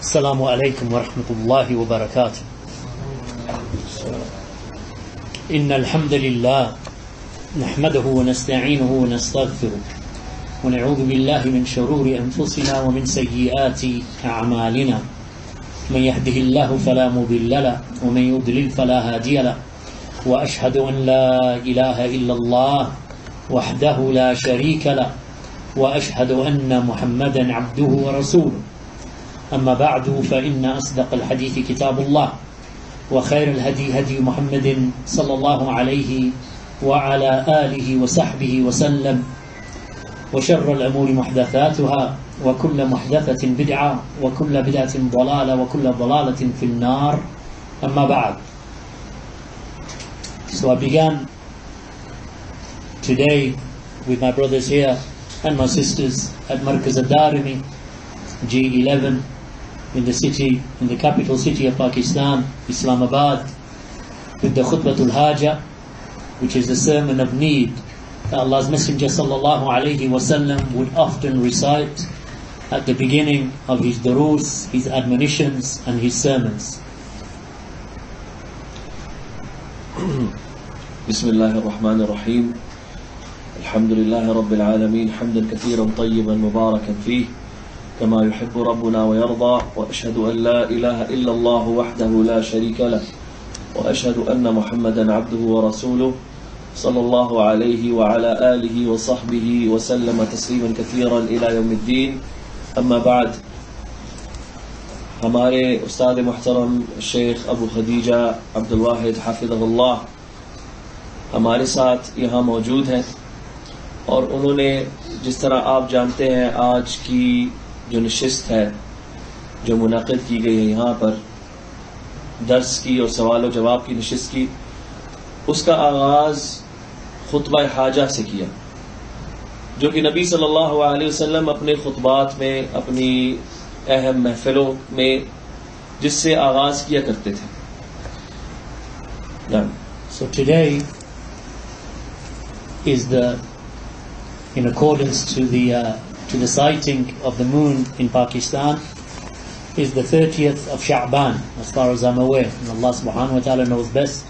السلام عليكم ورحمة الله وبركاته. إن الحمد لله نحمده ونستعينه ونستغفره ونعوذ بالله من شرور أنفسنا ومن سيئات أعمالنا. من يهده الله فلا مضل له ومن يضلل فلا هادي له وأشهد أن لا إله إلا الله وحده لا شريك له وأشهد أن محمدا عبده ورسوله. أما بعد فإن أصدق الحديث كتاب الله وخير الهدي هدي محمد صلى الله عليه وعلى آله وصحبه وسلم وشر الأمور محدثاتها وكل محدثة بدعة وكل بدعة ضلالة وكل ضلالة في النار. أما بعد. So I began today with my brothers here and my sisters at Markaz Ad-Darimi G11 in the capital city of Pakistan, Islamabad, with the Khutbatul Haja, which is the sermon of need that Allah's Messenger sallallahu alayhi wasallam would often recite at the beginning of his duroos, his admonitions and his sermons. Bismillahir Rahmanir Rahim. Alhamdulillahi Rabbil Alameen, hamdan kathiran tayyiban mubarakan fih, كما يحب ربنا ويرضى وأشهد أن لا إله إلا الله وحده لا شريك له وأشهد أن محمدا عبده ورسوله صلى الله عليه وعلى آله وصحبه وسلم تسليما كثيرا إلى يوم الدين. أما بعد. ہمارے استاد محترم شیخ ابو خدیجہ عبدل واحد حافظہ اللہ ہمارے ساتھ یہاں موجود ہیں، اور انہوں نے جس طرح آپ جانتے ہیں آج کی جو نشست ہے جو منعقد کی گئی ہے یہاں پر درس کی اور سوال و جواب کی نشست کی، اس کا آغاز خطبہ حاجہ سے کیا، جو کہ نبی صلی اللہ علیہ وسلم اپنے خطبات میں، اپنی اہم محفلوں میں جس سے آغاز کیا کرتے تھے. So today is in accordance to the sighting of the moon in Pakistan, is the 30th of Sha'ban, as far as I'm aware, and Allah subhanahu wa ta'ala knows best.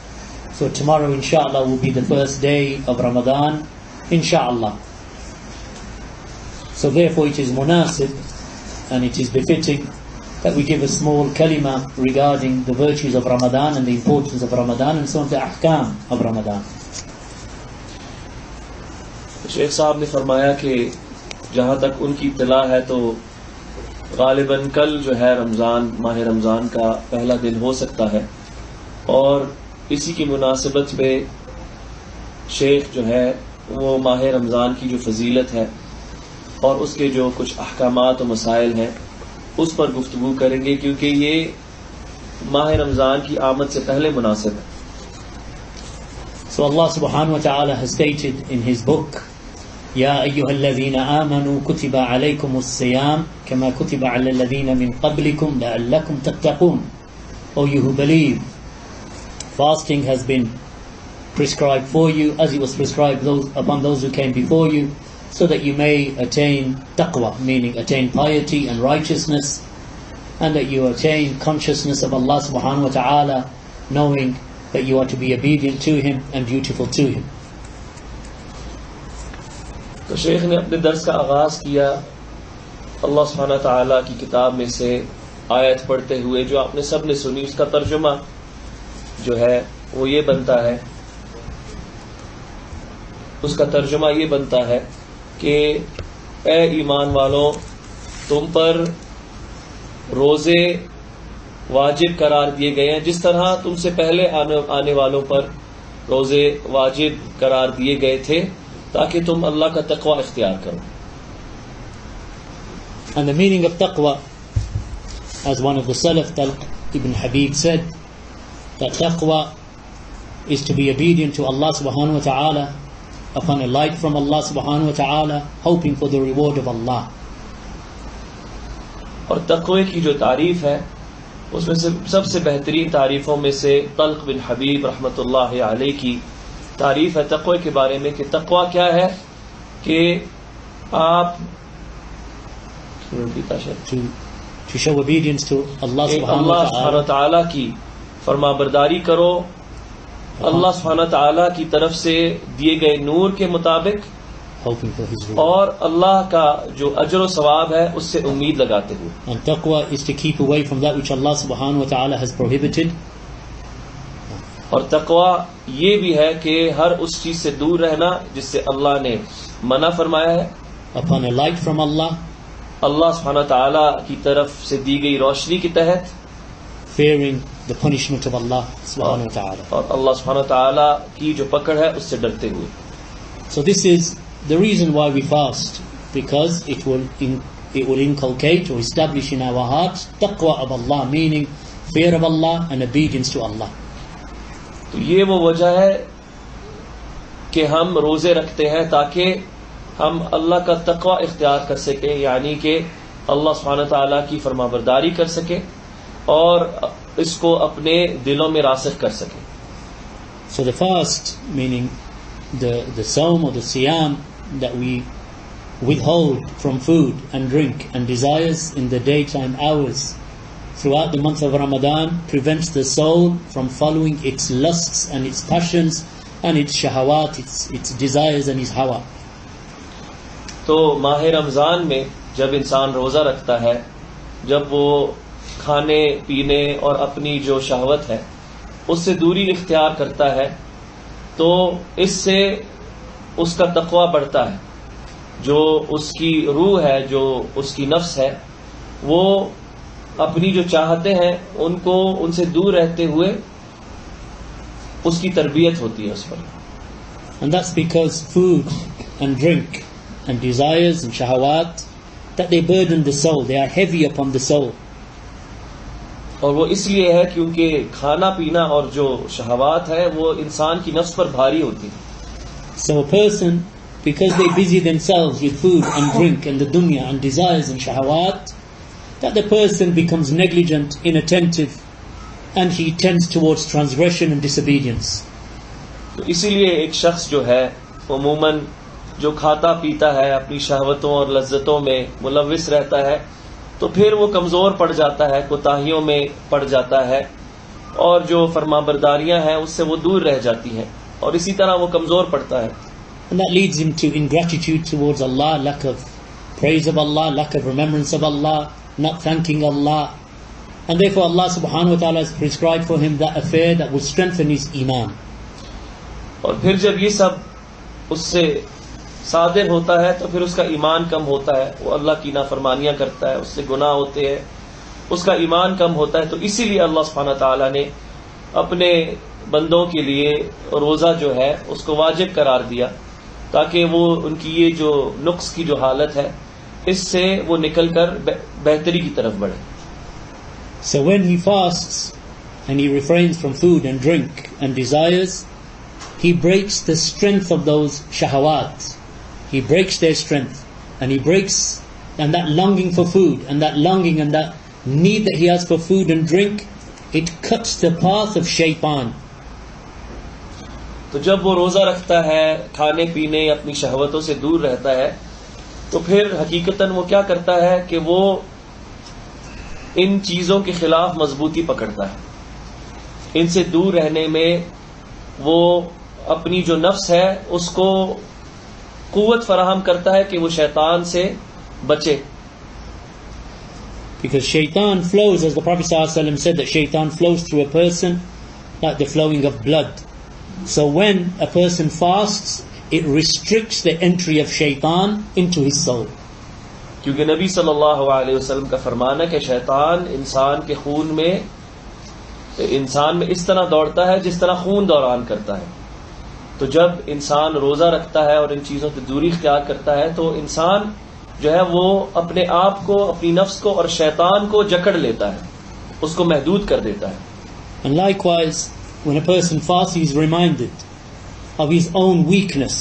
So tomorrow inshallah will be the first day of Ramadan, inshallah. So therefore it is munasib and it is befitting that we give a small kalima regarding the virtues of Ramadan and the importance of Ramadan and some of the ahkam of Ramadan. شیخ صاحب نے فرمایا کہ جہاں تک ان کی اطلاع ہے تو غالباً کل جو ہے رمضان، ماہ رمضان کا پہلا دن ہو سکتا ہے، اور اسی کی مناسبت پہ شیخ جو ہے وہ ماہ رمضان کی جو فضیلت ہے اور اس کے جو کچھ احکامات و مسائل ہیں اس پر گفتگو کریں گے، کیونکہ یہ ماہ رمضان کی آمد سے پہلے مناسب ہے. So Allah subhanahu wa ta'ala has stated in his book, يا أيها الذين آمنوا كتب عليكم الصيام كما كتب على الذين من قبلكم لعلكم تتقون. O you who believe, fasting has been prescribed for you as it was prescribed upon those who came before you, so that you may attain taqwa, meaning attain piety and righteousness, and that you attain consciousness of Allah subhanahu wa ta'ala, knowing that you are to be obedient to Him and dutiful to Him. تو شیخ نے اپنے درس کا آغاز کیا اللہ سبحانہ تعالیٰ کی کتاب میں سے آیت پڑھتے ہوئے، جو آپ نے سب نے سنی. اس کا ترجمہ جو ہے وہ یہ بنتا ہے، اس کا ترجمہ یہ بنتا ہے کہ اے ایمان والوں، تم پر روزے واجب قرار دیے گئے ہیں جس طرح تم سے پہلے آنے والوں پر روزے واجب قرار دیے گئے تھے، تاکہ تم اللہ کا تقوی اختیار کرو. And the meaning of taqwa, as one of the Salaf, Ibn Habib, said, that taqwa is to be obedient to Allah subhanahu wa ta'ala upon a light from Allah subhanahu wa ta'ala, hoping for the reward of Allah. اور تقوی کی جو تعریف ہے اس میں سے سب سے بہترین تعریفوں میں سے طلق بن حبیب رحمۃ اللہ علیہ کی تعریف ہے تقوی کے بارے میں، کہ تقوی کیا ہے کہ آپ to show obedience to Allah کہ subhanahu اللہ wa سبحانہ ta'ala, تعالیٰ کی فرما برداری کرو اللہ سبحانہ تعالیٰ کی طرف سے دیے گئے نور کے مطابق، hoping for His reward. اور اللہ کا جو اجر و ثواب ہے اس سے امید لگاتے ہوئے. And taqwa is to keep away from that which Allah subhanahu wa ta'ala has prohibited. اور تقوی یہ بھی ہے کہ ہر اس چیز سے دور رہنا جس سے اللہ نے منع فرمایا ہے. Upon a light from Allah, اللہ سبحانہ تعالیٰ کی طرف سے دی گئی روشنی کے تحت، fearing the punishment of Allah subhanahu wa ta'ala. اور اللہ سبحانہ تعالیٰ کی جو پکڑ ہے اس سے ڈرتے ہوئے. So this is the reason why we fast, because it will inculcate or establish in our hearts taqwa of Allah, meaning fear of Allah and obedience to Allah. تو یہ وہ وجہ ہے کہ ہم روزے رکھتے ہیں تاکہ ہم اللہ کا تقوی اختیار کر سکیں، یعنی کہ اللہ سبحانہ تعالیٰ کی فرما برداری کر سکیں اور اس کو اپنے دلوں میں راسخ کر سکیں. So the fast, meaning the sawm or the siyam that we withhold from food and drink and desires in the daytime hours throughout the month of Ramadan, prevents the soul from following its lusts and its passions and its shahawat, its desires and its hawa. تو ماہ رمضان میں جب انسان روزہ رکھتا ہے، جب وہ کھانے پینے اور اپنی جو شہوت ہے اس سے دوری اختیار کرتا ہے تو اس سے اس کا تقوی بڑھتا ہے. جو اس کی روح ہے، جو اس کی نفس ہے، وہ اپنی جو چاہتے ہیں ان سے دور رہتے ہوئے اس کی تربیت ہوتی ہے اس پر. And that's because food and drink and desires and shahawat, that they burden the soul, they are heavy upon the soul. اور وہ اس لیے ہے کیونکہ کھانا پینا اور جو شہوات ہے وہ انسان کی نفس پر بھاری ہوتی ہے. So a person, because they busy themselves with food and drink and the dunya and desires and shahawat, that the person becomes negligent, inattentive, and he tends towards transgression and disobedience. تو اسی لیے ایک شخص جو ہے عموماً جو کھاتا پیتا ہے، اپنی شہوتوں اور لذتوں میں ملوث رہتا ہے، تو پھر وہ کمزور پڑ جاتا ہے، کوتاہیوں میں پڑ جاتا ہے، اور جو فرما برداریاں ہیں اس سے وہ دور رہ جاتی ہیں، اور اسی طرح وہ کمزور پڑتا ہے. And that leads him to ingratitude towards Allah, lack of praise of Allah, lack of remembrance of Allah, not thanking Allah. And therefore Allah subhanahu wa ta'ala has prescribed for him that affair that will strengthen his iman. اور پھر جب یہ سب اس سے صادر ہوتا ہے تو پھر اس کا ایمان کم ہوتا ہے، وہ اللہ کی نافرمانیاں کرتا ہے، اس سے گناہ ہوتے ہیں، اس کا ایمان کم ہوتا ہے. تو اسی لیے اللہ سبحانہ تعالیٰ نے اپنے بندوں کے لیے روزہ جو ہے اس کو واجب قرار دیا تاکہ وہ ان کی یہ جو نقص کی جو حالت ہے اس سے وہ نکل کر بہتری کی طرف بڑھے. So when he fasts and he refrains from food and drink and desires, he breaks the strength of those shahawat. He breaks their strength, and that longing for food and that longing and that need that he has for food and drink, it cuts the path of shaitan. تو جب وہ روزہ رکھتا ہے، کھانے پینے اپنی شہوتوں سے دور رہتا ہے، تو پھر حقیقتاً وہ کیا کرتا ہے کہ وہ ان چیزوں کے خلاف مضبوطی پکڑتا ہے. ان سے دور رہنے میں وہ اپنی جو نفس ہے اس کو قوت فراہم کرتا ہے کہ وہ شیطان سے بچے. Because shaitan flows, as the Prophet ﷺ said, that shaitan flows through a person like the flowing of blood. So when a person fasts, it restricts the entry of shaitan into his soul. کیونکہ نبی صلی اللہ علیہ وسلم کا فرمان ہے کہ شیطان انسان کے خون میں اس طرح دوڑتا ہے جس طرح خون دوران کرتا ہے. تو جب انسان روزہ رکھتا ہے اور ان چیزوں سے دوری اختیار کرتا ہے تو انسان جو ہے وہ اپنے آپ کو، اپنی نفس کو اور شیطان کو جکڑ لیتا ہے، اس کو محدود کر دیتا ہے. And likewise, when a person fasts, he is reminded of his own weakness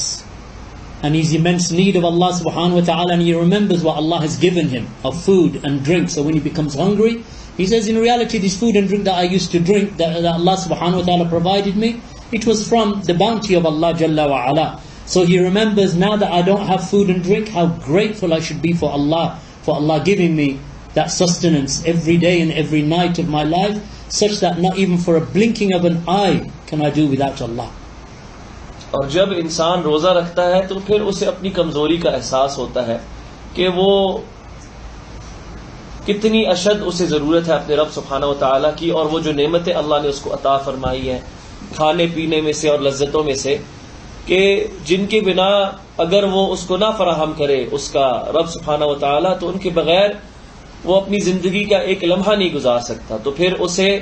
and his immense need of Allah subhanahu wa ta'ala, and he remembers what Allah has given him of food and drink. So when he becomes hungry, he says, in reality this food and drink that I used to drink, that Allah subhanahu wa ta'ala provided me, it was from the bounty of Allah Jalla wa Ala. So he remembers, now that I don't have food and drink, how grateful I should be for Allah giving me that sustenance every day and every night of my life, such that not even for a blinking of an eye can I do without Allah. اور جب انسان روزہ رکھتا ہے تو پھر اسے اپنی کمزوری کا احساس ہوتا ہے کہ وہ کتنی اشد اسے ضرورت ہے اپنے رب سبحانہ و تعالیٰ کی، اور وہ جو نعمتیں اللہ نے اس کو عطا فرمائی ہیں کھانے پینے میں سے اور لذتوں میں سے، کہ جن کے بنا اگر وہ اس کو نہ فراہم کرے اس کا رب سبحانہ و تعالیٰ، تو ان کے بغیر وہ اپنی زندگی کا ایک لمحہ نہیں گزار سکتا. تو پھر اسے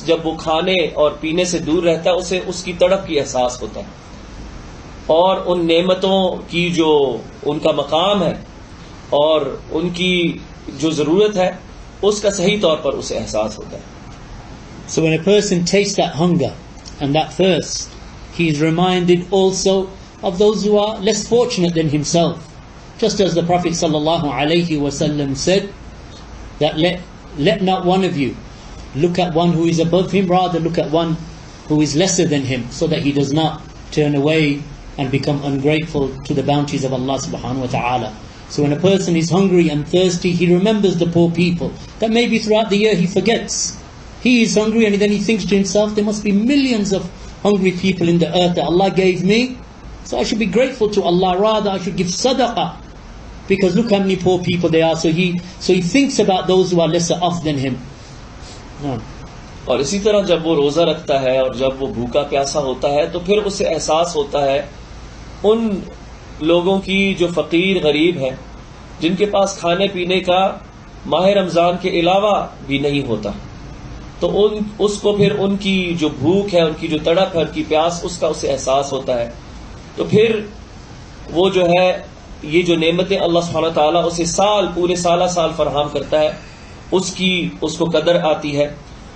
جب وہ کھانے اور پینے سے دور رہتا ہے اسے اس کی تڑپ کی احساس ہوتا ہے، اور ان نعمتوں کی جو ان کا مقام ہے اور ان کی جو ضرورت ہے اس کا صحیح طور پر اسے احساس ہوتا ہے. So when a person tastes that hunger and that thirst, he is reminded also of those who are less fortunate than himself. Just as the Prophet sallallahu alaihi wasallam said that let not one of you look at one who is above him, rather look at one who is lesser than him, so that he does not turn away and become ungrateful to the bounties of Allah subhanahu wa ta'ala. So when a person is hungry and thirsty, he remembers the poor people that maybe throughout the year he forgets. He is hungry and then he thinks to himself, there must be millions of hungry people in the earth that Allah gave me, so I should be grateful to Allah, rather I should give sadaqah, because look how many poor people there are. So he thinks about those who are lesser off than him. اور اسی طرح جب وہ روزہ رکھتا ہے اور جب وہ بھوکا پیاسا ہوتا ہے تو پھر اسے احساس ہوتا ہے ان لوگوں کی جو فقیر غریب ہیں، جن کے پاس کھانے پینے کا ماہ رمضان کے علاوہ بھی نہیں ہوتا، تو اس کو پھر ان کی جو بھوک ہے، ان کی جو تڑپ ہے، ان کی پیاس، اس کا اسے احساس ہوتا ہے. تو پھر وہ جو ہے یہ جو نعمتیں اللہ سبحانہ تعالیٰ اسے پورے سال فراہم کرتا ہے، اس کو قدر آتی ہے.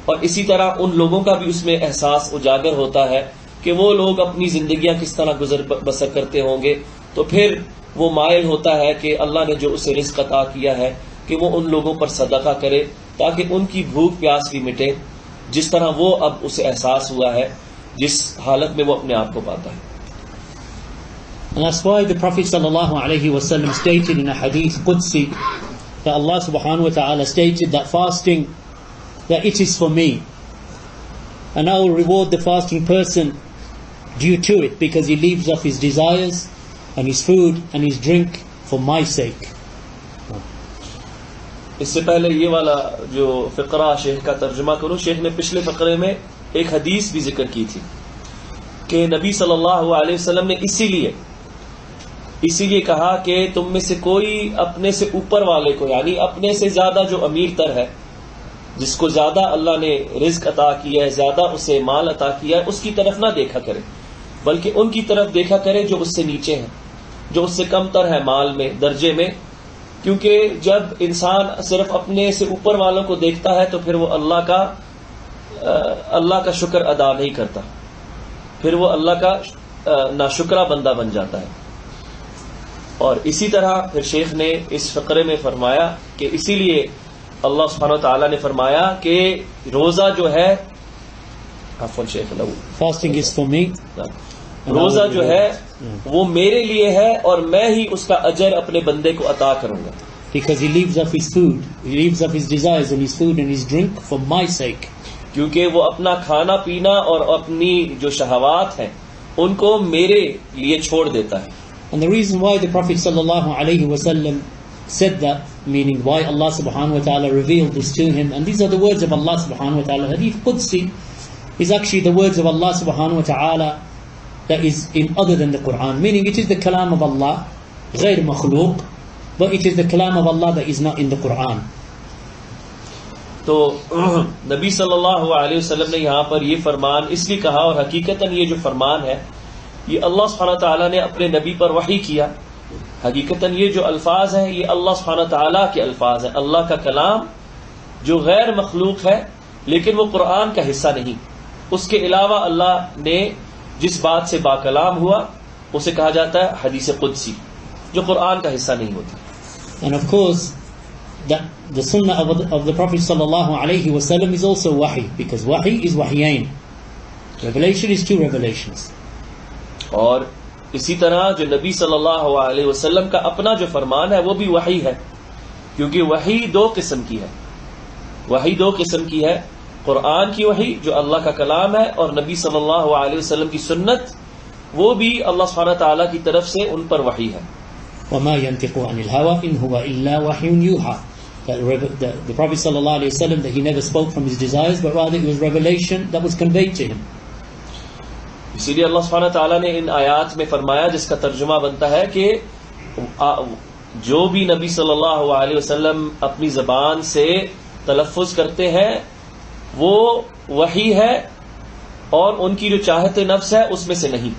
اور اسی طرح ان لوگوں کا بھی اس میں احساس اجاگر ہوتا ہے کہ وہ لوگ اپنی زندگیاں کس طرح گزر بسر کرتے ہوں گے. تو پھر وہ مائل ہوتا ہے کہ اللہ نے جو اسے رزق عطا کیا ہے کہ وہ ان لوگوں پر صدقہ کرے تاکہ ان کی بھوک پیاس بھی مٹے، جس طرح وہ اب اسے احساس ہوا ہے جس حالت میں وہ اپنے آپ کو پاتا ہے. And that's why the Prophet sallallahu alaihi wasallam stated in a hadith Qudsi that Allah subhanahu wa ta'ala stated that fasting, that it is for me, and I will reward the fasting person due to it, because he leaves off his desires and his food and his drink for my sake. اس سے پہلے یہ والا جو فقرہ شیخ کا ترجمہ کروں، شیخ نے پچھلے فقرے میں ایک حدیث بھی ذکر کی تھی کہ نبی صلی اللہ علیہ وسلم نے اسی لیے کہا کہ تم میں سے کوئی اپنے سے اوپر والے کو، یعنی اپنے سے زیادہ جو امیر تر ہے، جس کو زیادہ اللہ نے رزق عطا کیا ہے، زیادہ اسے مال عطا کیا ہے، اس کی طرف نہ دیکھا کرے، بلکہ ان کی طرف دیکھا کرے جو اس سے نیچے ہیں، جو اس سے کم تر ہے مال میں، درجے میں. کیونکہ جب انسان صرف اپنے سے اوپر والوں کو دیکھتا ہے تو پھر وہ اللہ کا شکر ادا نہیں کرتا، پھر وہ اللہ کا ناشکرہ بندہ بن جاتا ہے. اور اسی طرح پھر شیخ نے اس فقرے میں فرمایا کہ اسی لیے اللہ سبحانہ و تعالیٰ نے فرمایا کہ روزہ جو ہے fasting is for me, روزہ جو ہے وہ میرے لیے ہے اور میں ہی اس کا اجر اپنے بندے کو عطا کروں گا. because he leaves off his food, he leaves off his desires and his food and his drink for my sake. کیونکہ وہ اپنا کھانا پینا اور اپنی جو شہوات ہیں ان کو میرے لیے چھوڑ دیتا ہے. And the reason why the Prophet sallallahu alaihi wasallam said that, meaning why Allah subhanahu wa ta'ala revealed this to him, and these are the words of Allah subhanahu wa ta'ala. Hadith Qudsi is actually the words of Allah subhanahu wa ta'ala that is in other than the Quran, meaning it is the kalam of Allah, غير مخلوق, but it is the kalam of Allah that is not in the Quran. تو نبی صلی اللہ علیہ وسلم نے یہاں پر یہ فرمان اس لیے کہا، اور حقیقتاً یہ جو فرمان ہے یہ اللہ سبحانہ تعالیٰ نے اپنے نبی پر وحی کیا. حقیقتاً یہ جو الفاظ ہیں یہ اللہ سبحانہ تعالیٰ کے الفاظ ہیں، اللہ کا کلام جو غیر مخلوق ہے لیکن وہ قرآن کا حصہ نہیں. اس کے علاوہ اللہ نے جس بات سے با کلام ہوا اسے کہا جاتا ہے حدیث قدسی، جو قرآن کا حصہ نہیں ہوتی. And of course that the sunnah of the Prophet sallallahu alaihi wasallam is also wahi, because wahi is wahyain. Revelation is two revelations. اور اسی طرح جو نبی صلی اللہ علیہ وسلم کا اپنا جو فرمان ہے وہ بھی وحی ہے، کیونکہ وحی دو قسم کی ہے. وحی دو قسم کی ہے، قرآن کی وحی جو اللہ کا کلام ہے، اور نبی صلی اللہ علیہ وسلم کی سنت، وہ بھی اللہ سبحانہ تعالیٰ کی طرف سے ان پر وحی ہے. وَمَا يَنْتِقُ عَنِ الْهَوَىٰ إِنْ هُوَ إِلَّا وَحْيٌ يُوحَىٰ. The Prophet sallallahu alaihi wasallam, that he never spoke from his desires, but rather it was revelation that was conveyed to him. اسی لیے اللہ سبحانہ تعالیٰ نے ان آیات میں فرمایا، جس کا ترجمہ بنتا ہے کہ جو بھی نبی صلی اللہ علیہ وسلم اپنی زبان سے تلفظ کرتے ہیں وہ وحی ہے، اور ان کی جو چاہت نفس ہے اس میں سے نہیں.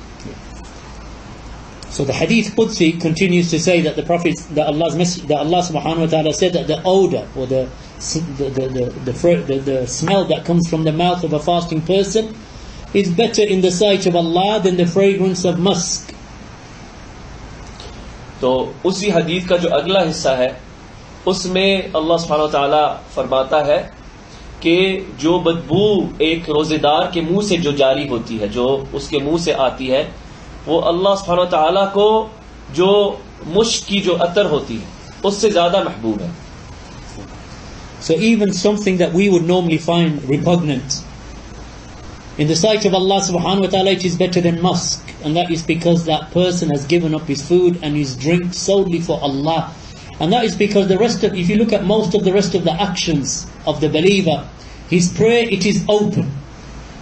So the Hadith Qudsi continues to say that the Prophet, that Allah subhanahu wa ta'ala said that the odor or the smell that comes from the mouth of a fasting person is better in the sight of Allah than the fragrance of musk. تو اسی حدیث کا جو اگلا حصہ ہے اس میں اللہ سبحانہ و تعالیٰ فرماتا ہے کہ جو بدبو ایک روزے دار کے منہ سے جو جاری ہوتی ہے، جو اس کے منہ سے آتی ہے، وہ اللہ سبحانہ و تعالیٰ کو جو مشک کی جو عطر ہوتی ہے اس سے زیادہ محبوب ہے. So even something that we would normally find repugnant, in the sight of Allah subhanahu wa ta'ala it is better than musk, and that is because that person has given up his food and his drink solely for Allah. And that is because the rest of, if you look at most of the rest of the actions of the believer, his prayer, it is open,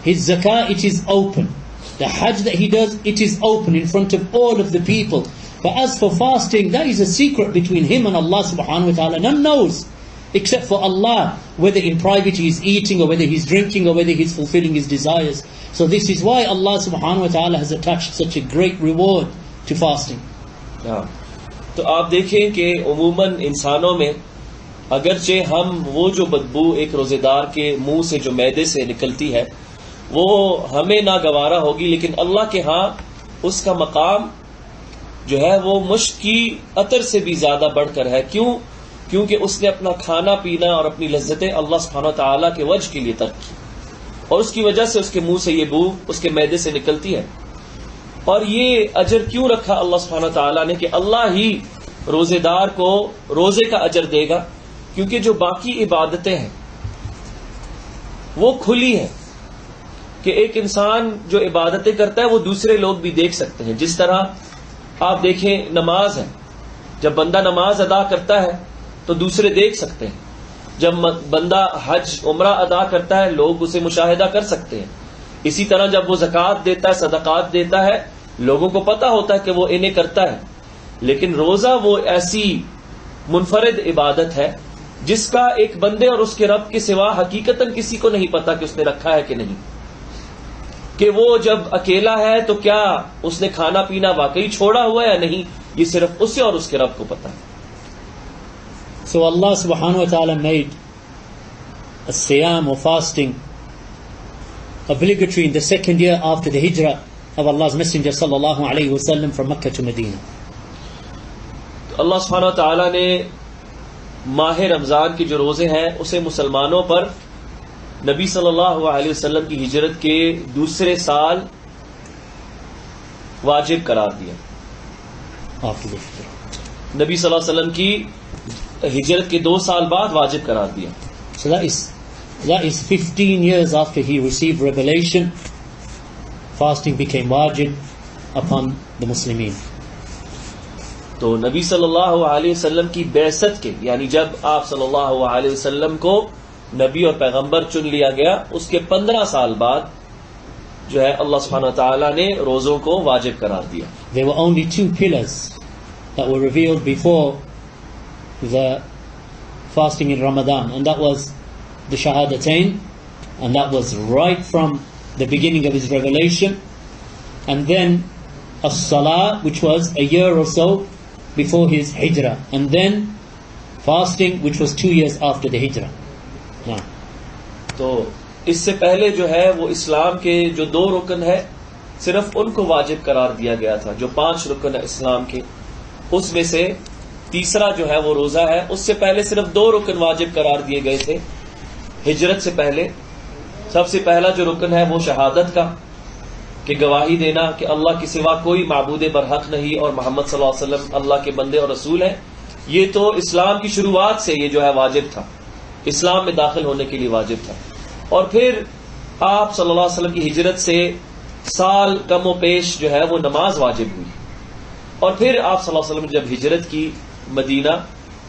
his zakah, it is open, the hajj that he does, it is open in front of all of the people. But as for fasting, that is a secret between him and Allah subhanahu wa ta'ala. None knows except for Allah whether in private he is eating or whether he is drinking or whether he is fulfilling his desires. So this is why Allah subhanahu wa ta'ala has attached such a great reward to fasting. تو آپ دیکھیں کہ عموماً انسانوں میں اگرچہ ہم وہ جو بدبو ایک روزے دار کے منہ سے جو معدے سے نکلتی ہے وہ ہمیں ناگوارا ہوگی، لیکن اللہ کے ہاں اس کا مقام جو ہے وہ مشک کی عطر سے بھی زیادہ بڑھ کر ہے. کیوں؟ کیونکہ اس نے اپنا کھانا پینا اور اپنی لذتیں اللہ سبحانہ تعالیٰ کے وجہ کے لیے ترک کی، اور اس کی وجہ سے اس کے منہ سے یہ بو اس کے معدے سے نکلتی ہے. اور یہ اجر کیوں رکھا اللہ سبحانہ تعالیٰ نے کہ اللہ ہی روزے دار کو روزے کا اجر دے گا، کیونکہ جو باقی عبادتیں ہیں وہ کھلی ہیں کہ ایک انسان جو عبادتیں کرتا ہے وہ دوسرے لوگ بھی دیکھ سکتے ہیں. جس طرح آپ دیکھیں نماز ہے، جب بندہ نماز ادا کرتا ہے تو دوسرے دیکھ سکتے ہیں. جب بندہ حج عمرہ ادا کرتا ہے لوگ اسے مشاہدہ کر سکتے ہیں. اسی طرح جب وہ زکوٰۃ دیتا ہے، صدقات دیتا ہے، لوگوں کو پتہ ہوتا ہے کہ وہ انہیں کرتا ہے. لیکن روزہ وہ ایسی منفرد عبادت ہے جس کا ایک بندے اور اس کے رب کے سوا حقیقتاً کسی کو نہیں پتا کہ اس نے رکھا ہے کہ نہیں، کہ وہ جب اکیلا ہے تو کیا اس نے کھانا پینا واقعی چھوڑا ہوا ہے یا نہیں، یہ صرف اسے اور اس کے رب کو پتا ہے. So Allah subhanahu wa ta'ala made as-siyam or fasting obligatory in the second year after the hijrah of Allah's Messenger sallallahu alayhi wa sallam from Makkah to Medina. اللہ سبحانہ تعالیٰ نے ماہ رمضان کے جو روزے ہیں اسے مسلمانوں پر نبی صلی اللہ علیہ وسلم کی ہجرت کے دوسرے سال واجب قرار دیا. نبی صلی اللہ علیہ وسلم کی ہجرت کے 2 سال بعد واجب قرار دیا. So that is 15 years after he received revelation, fasting became wajib upon the Muslimin. تو نبی صلی اللہ علیہ وسلم کی بعثت کے، یعنی جب آپ صلی اللہ علیہ وسلم کو نبی اور پیغمبر چن لیا گیا، اس کے 15 سال بعد جو ہے اللہ سبحانہ تعالیٰ نے روزوں کو واجب قرار دیا. There were only 2 pillars that were revealed before the fasting in Ramadan, and that was the Shahadatain, and that was right from the beginning of his revelation, and then as-Salah, which was a year or so before his hijrah, and then fasting, which was 2 years after the hijrah. تو اس سے پہلے جو ہے وہ اسلام کے جو 2 رکن ہے صرف ان کو واجب قرار دیا گیا تھا. جو 5 رکن ہے اسلام کے اس میں سے تیسرا جو ہے وہ روزہ ہے. اس سے پہلے صرف 2 رکن واجب قرار دیے گئے تھے ہجرت سے پہلے. سب سے پہلا جو رکن ہے وہ شہادت کا، کہ گواہی دینا کہ اللہ کے سوا کوئی معبود برحق نہیں اور محمد صلی اللہ علیہ وسلم اللہ کے بندے اور رسول ہیں. یہ تو اسلام کی شروعات سے یہ جو ہے واجب تھا، اسلام میں داخل ہونے کے لیے واجب تھا. اور پھر آپ صلی اللہ علیہ وسلم کی ہجرت سے سال کم و پیش جو ہے وہ نماز واجب ہوئی. اور پھر آپ صلی اللہ علیہ وسلم نے جب ہجرت کی مدینہ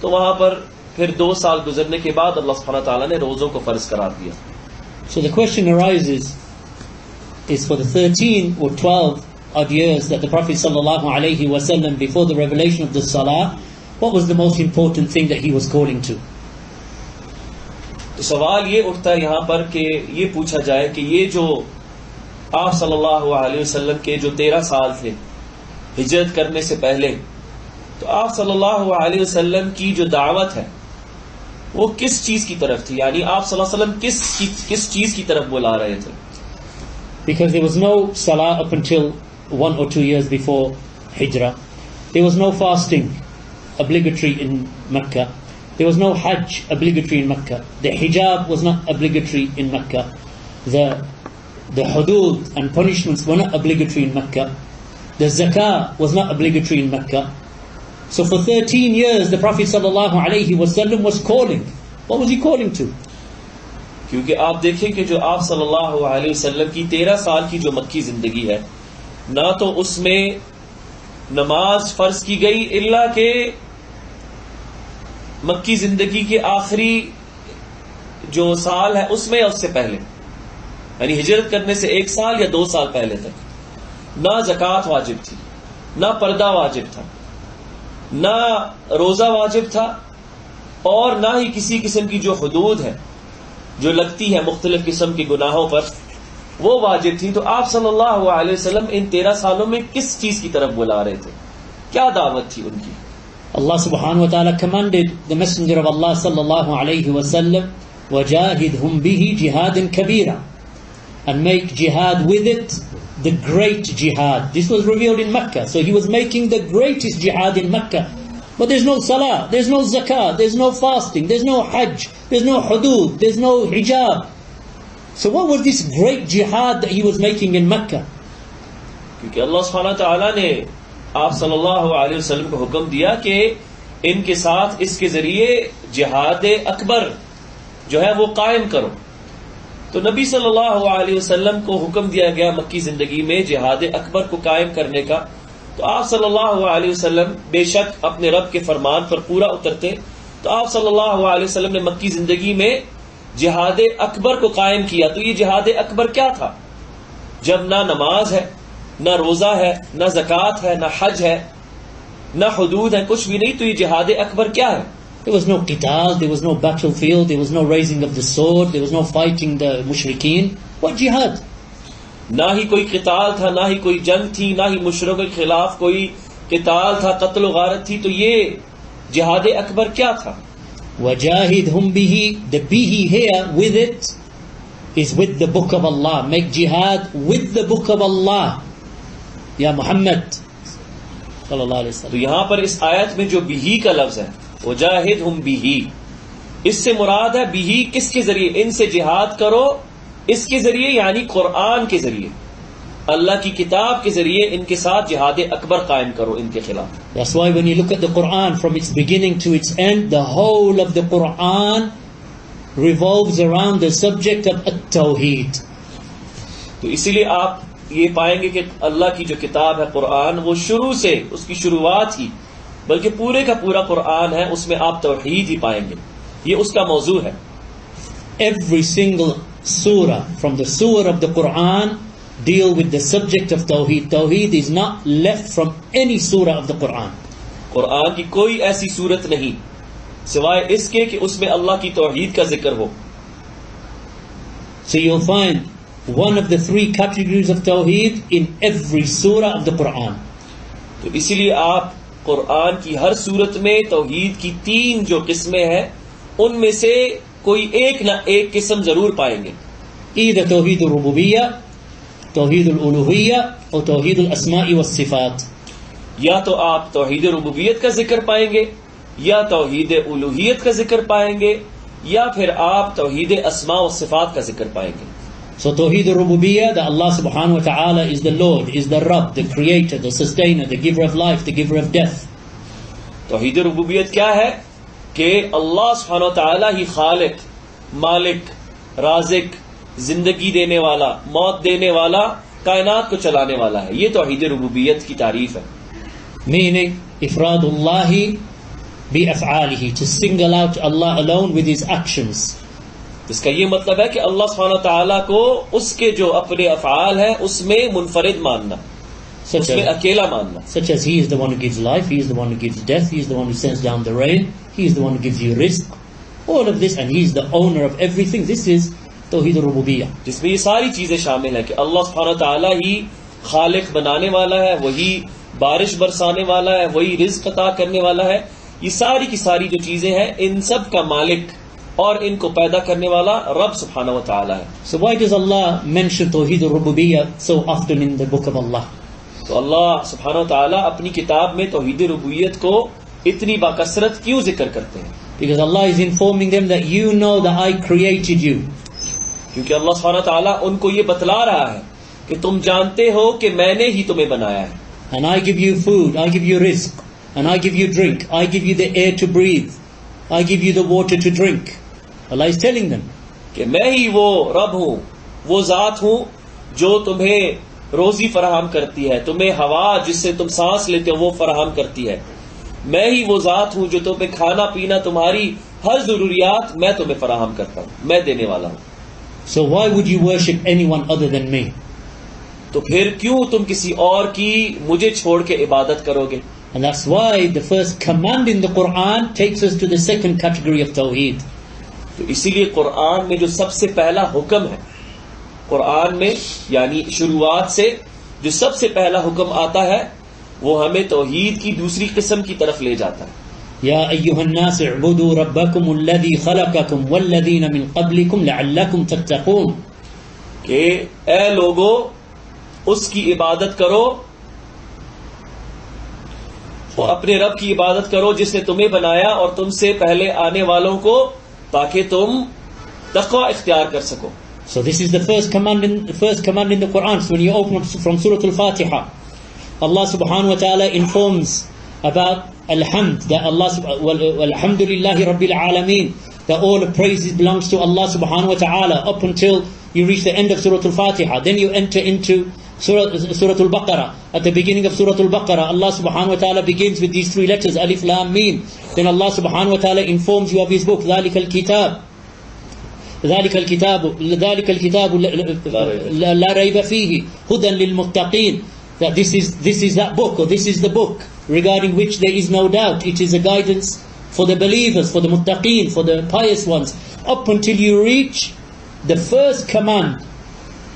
تو وہاں پر پھر 2 سال گزرنے کے بعد اللہ سبحانہ تعالیٰ نے روزوں کو فرض قرار دیا. So the question arises is for the 13 or 12 odd years that the Prophet sallallahu alaihi wasallam, before the revelation of the Salah, what was the most important thing that he was calling to? تو سوال یہ اٹھتا ہے یہاں پر کہ یہ پوچھا جائے کہ یہ جو آپ صلی اللہ علیہ وسلم کے جو 13 سال تھے ہجرت کرنے سے پہلے، تو آپ صلی اللہ علیہ وسلم کی جو دعوت ہے وہ کس چیز کی طرف تھی؟ یعنی آپ صلی اللہ علیہ وسلم کس چیز کی طرف بلا رہے تھے؟ Because there was no Salah up until 1 or 2 years before Hijrah. There was no fasting obligatory in Mecca. There was no Hajj obligatory in Mecca. The hijab was not obligatory in Mecca. The hudud and punishments were not obligatory in Mecca. The zakah was not obligatory in Mecca. So for 13 years the Prophet sallallahu alaihi wasallam was calling. What was he calling to? کیونکہ آپ دیکھیں کہ جو آپ صلی اللہ علیہ وسلم کی 13 سال کی جو مکی زندگی ہے، نہ تو اس میں نماز فرض کی گئی الا کہ مکی زندگی کے آخری جو سال ہے اس میں، اس سے پہلے یعنی ہجرت کرنے سے 1 سال یا 2 سال پہلے تک نہ زکوٰۃ واجب تھی، نہ پردہ واجب تھا، نہ روزہ واجب تھا، اور نہ ہی کسی قسم کی جو حدود ہے جو لگتی ہے مختلف قسم کے گناہوں پر وہ واجب تھی. تو آپ صلی اللہ علیہ وسلم ان 13 سالوں میں کس چیز کی طرف بلا رہے تھے؟ کیا دعوت تھی ان کی؟ Allah subhanahu wa ta'ala commanded the messenger of Allah sallallahu alayhi wa sallam, وَجَاهِدْهُمْ بِهِ جِهَادٍ كَبِيرًا, and make jihad with it the great jihad. This was revealed in Mecca, so he was making the greatest jihad in Mecca. But there's no salah, there's no zakah, there's no fasting, there's no hajj, there's no hudud, there's no hijab. So what was this great jihad that he was making in Mecca? کیونکہ اللہ سبحانہ تعالیٰ نے آپ صلی اللہ علیہ وسلم کو حکم دیا کہ ان کے ساتھ اس کے ذریعے جہاد اکبر جو ہے وہ قائم کرو. تو نبی صلی اللہ علیہ وسلم کو حکم دیا گیا مکی زندگی میں جہاد اکبر کو قائم کرنے کا. تو آپ صلی اللہ علیہ وسلم بے شک اپنے رب کے فرمان پر پورا اترتے. تو آپ صلی اللہ علیہ وسلم نے مکی زندگی میں جہاد اکبر کو قائم کیا. تو یہ جہاد اکبر کیا تھا؟ جب نہ نماز ہے، نہ روزہ ہے، نہ زکوٰۃ ہے، نہ حج ہے، نہ حدود ہے، کچھ بھی نہیں. تو یہ جہاد اکبر کیا ہے؟ There was no qital, there was no battlefield, there was no raising of the sword, there was no fighting the mushrikeen. What jihad? نہ ہی کوئی قتال تھا، نہ ہی کوئی جنگ تھی، نہ ہی مشرکوں کے خلاف کوئی قتال تھا، قتل و غارت تھی. تو یہ جہاد اکبر کیا تھا؟ وَجَاهِدْهُمْ بِهِ, the bihi here with it is with the book of Allah. Make jihad with the book of Allah. Ya Muhammad صلی اللہ علیہ وسلم. تو یہاں پر اس آیت میں جو bihi کا لفظ ہے وَجَاهِدْهُمْ بِهِ، اس سے مراد ہے bihi کس کے ذریعے؟ ان سے جہاد کرو اس کے ذریعے، یعنی قرآن کے ذریعے، اللہ کی کتاب کے ذریعے ان کے ساتھ جہاد اکبر قائم کرو ان کے خلاف. That's why when you look at the Quran from its beginning to its end, the whole of the Quran revolves around the subject of at-tawheed. تو اسی لیے آپ یہ پائیں گے کہ اللہ کی جو کتاب ہے قرآن، وہ شروع سے اس کی شروعات ہی بلکہ پورے کا پورا قرآن ہے، اس میں آپ توحید ہی پائیں گے، یہ اس کا موضوع ہے. Every single surah from the surah of the Quran deal with the subject of Tawheed. Tawheed is not left from any surah of the Quran. قرآن کی کوئی ایسی صورت نہیں سوائے اس کے کہ اس میں اللہ کی توحید کا ذکر ہو. So you'll find one of the 3 categories of Tawheed in every surah of the Quran. تو اسی لیے آپ قرآن کی ہر صورت میں توحید کی 3 جو قسمیں ہیں ان میں سے کوئی ایک نہ ایک قسم ضرور پائیں گے. Either توحید الربوبیہ، توحید الالوہیہ اور توحید الاسماء والصفات. یا تو آپ توحید ربوبیت کا ذکر پائیں گے، یا توحید الوہیت کا ذکر پائیں گے، یا پھر آپ توحید اسماء و صفات کا ذکر پائیں گے. So توحید الربوبیہ, that Allah subhanahu wa ta'ala is the Lord, is the Rabb, the creator, the sustainer, the giver of life, the giver of death. توحید ربوبیت کیا ہے؟ کہ اللہ سبحانہ و تعالیٰ ہی خالق، مالک، رازق، زندگی دینے والا، موت دینے والا، کائنات کو چلانے والا ہے. یہ توحید ربوبیت کی تعریف ہے. Meaning, ifrad Allahi bi af'alihi, to single out Allah alone with his actions. اس کا یہ مطلب ہے کہ اللہ سبحانہ و تعالیٰ کو اس کے جو اپنے افعال ہیں اس میں منفرد ماننا، اس میں اکیلا ماننا. Such as he is the one who gives life, he is the one who gives death, he is the one who sends down the rain, he is the one who gives you rizq. All of this, and he is the owner of everything. This is توحید الربوبیہ، جس میں یہ ساری چیزیں شامل ہیں کہ اللہ سبحانہ و تعالیٰ ہی خالق بنانے والا ہے، وہی بارش برسانے والا ہے، وہی رزق عطا کرنے والا ہے. یہ ساری کی ساری جو چیزیں ہیں ان سب کا مالک اور ان کو پیدا کرنے والا رب سبحانہ و تعالیٰ ہے. So why does Allah mention توحید الربوبیہ so often in the book of Allah? تو اللہ سبحانہ و تعالیٰ اپنی کتاب میں توحید ربوبیت کو اتنی باکثرت کیوں ذکر کرتے ہیں؟ Because Allah is informing them that you know that I created you. کیونکہ اللہ سبحانہ تعالیٰ ان کو یہ بتلا رہا ہے کہ تم جانتے ہو کہ میں نے ہی تمہیں بنایا ہے. And I give you food, I give you rizq, and I give you drink, I give you the air to breathe, I give you the water to drink. Allah is telling them کہ میں ہی وہ رب ہوں، وہ ذات ہوں جو تمہیں روزی فراہم کرتی ہے، تمہیں ہوا جس سے تم سانس لیتے ہو وہ فراہم کرتی ہے. میں ہی وہ ذات ہوں جو تمہیں کھانا پینا، تمہاری ہر ضروریات میں تمہیں فراہم کرتا ہوں، میں دینے والا ہوں. So why would you worship anyone other than me? تو پھر کیوں تم کسی اور کی مجھے چھوڑ کے عبادت کرو گے؟ And that's why the first command in the Quran takes us to the second category of Tawheed. تو اسی لیے قرآن میں جو سب سے پہلا حکم ہے، قرآن میں یعنی شروعات سے جو سب سے پہلا حکم آتا ہے وہ ہمیں توحید کی دوسری قسم کی طرف لے جاتا ہے. یا ایھا الناس اعبدوا ربکم الذی خلقکم والذین من قبلکم لعلکم تتقون. کہ اے لوگو اس کی عبادت کرو، اور اپنے رب کی عبادت کرو جس نے تمہیں بنایا اور تم سے پہلے آنے والوں کو، تاکہ تم تقوی اختیار کر سکو. So this is the first command in the Quran. So when you open up from Surah Al-Fatiha, Allah subhanahu wa ta'ala informs about Alhamd, that Allah Alhamdulillahi Rabbil Alameen, that all the praises belongs to Allah subhanahu wa ta'ala up until you reach the end of Surah Al-Fatiha. Then you enter into Surah Al-Baqarah. At the beginning of Surah Al-Baqarah, Allah subhanahu wa ta'ala begins with these three letters, Alif, Lam, Mim. Then Allah subhanahu wa ta'ala informs you of His book, ذَلِكَ الْكِتَابُ لَا رَيْبَ فِيهِ هُدًى لِلْمُتَّقِينَ. That this is that book, or this is the book regarding which there is no doubt. It is a guidance for the believers, for the muttaqeen, for the pious ones, up until you reach the first command.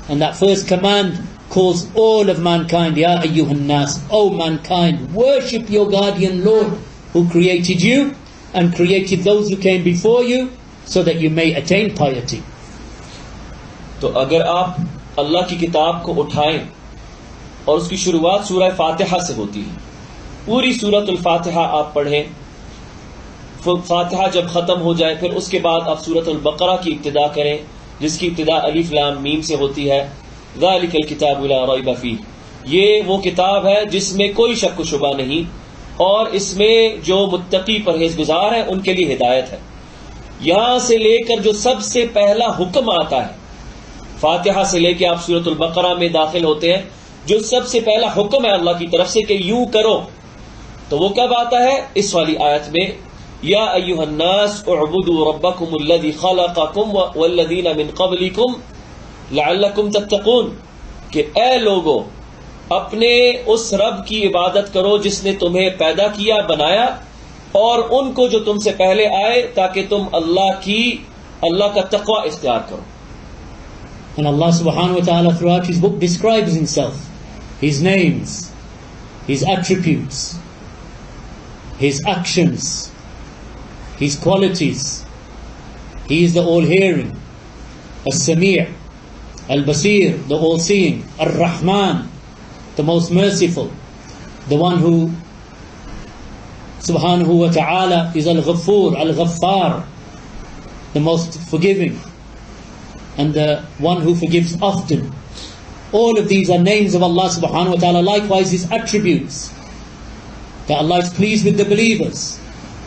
And that first command calls all of mankind, Ya ayyuhan nas, O mankind, worship your guardian Lord who created you and created those who came before you, so that you may attain piety. تو اگر آپ اللہ کی کتاب کو اٹھائیں اور اس کی شروعات سورہ فاتحہ سے ہوتی ہے، پوری سورۃ الفاتحہ آپ پڑھیں، فاتحہ جب ختم ہو جائے پھر اس کے بعد آپ سورۃ البقرہ کی ابتدا کریں جس کی ابتدا الف لام میم سے ہوتی ہے. ذالک الکتاب لا ریب فیہ، یہ وہ کتاب ہے جس میں کوئی شک و شبہ نہیں، اور اس میں جو متقی پرہیزگزار ہیں ان کے لیے ہدایت ہے. یہاں سے لے کر جو سب سے پہلا حکم آتا ہے، فاتحہ سے لے کے آپ سورۃ البقرہ میں داخل ہوتے ہیں، جو سب سے پہلا حکم ہے اللہ کی طرف سے کہ یوں کرو، تو وہ کب آتا ہے؟ اس والی آیت میں، یا ایھا الناس اعبدوا ربکم الذی خلقکم والذین من قبلکم لعلکم تتقون. کہ اے لوگو اپنے اس رب کی عبادت کرو جس نے تمہیں پیدا کیا، بنایا، اور ان کو جو تم سے پہلے آئے، تاکہ تم اللہ کا تقوی اختیار کرو. And Allah subhanahu wa ta'ala throughout His book describes Himself, His names, His attributes, His actions, His qualities. He is the all-hearing, As-Sami' Al-Basir, the all-seeing, Ar-Rahman, the most merciful, the one who subhanahu wa ta'ala is Al-Ghaffur, Al-Ghaffar, the most forgiving, and the one who forgives often. All of these are names of Allah subhanahu wa ta'ala. Likewise His attributes. that Allah is pleased with the believers,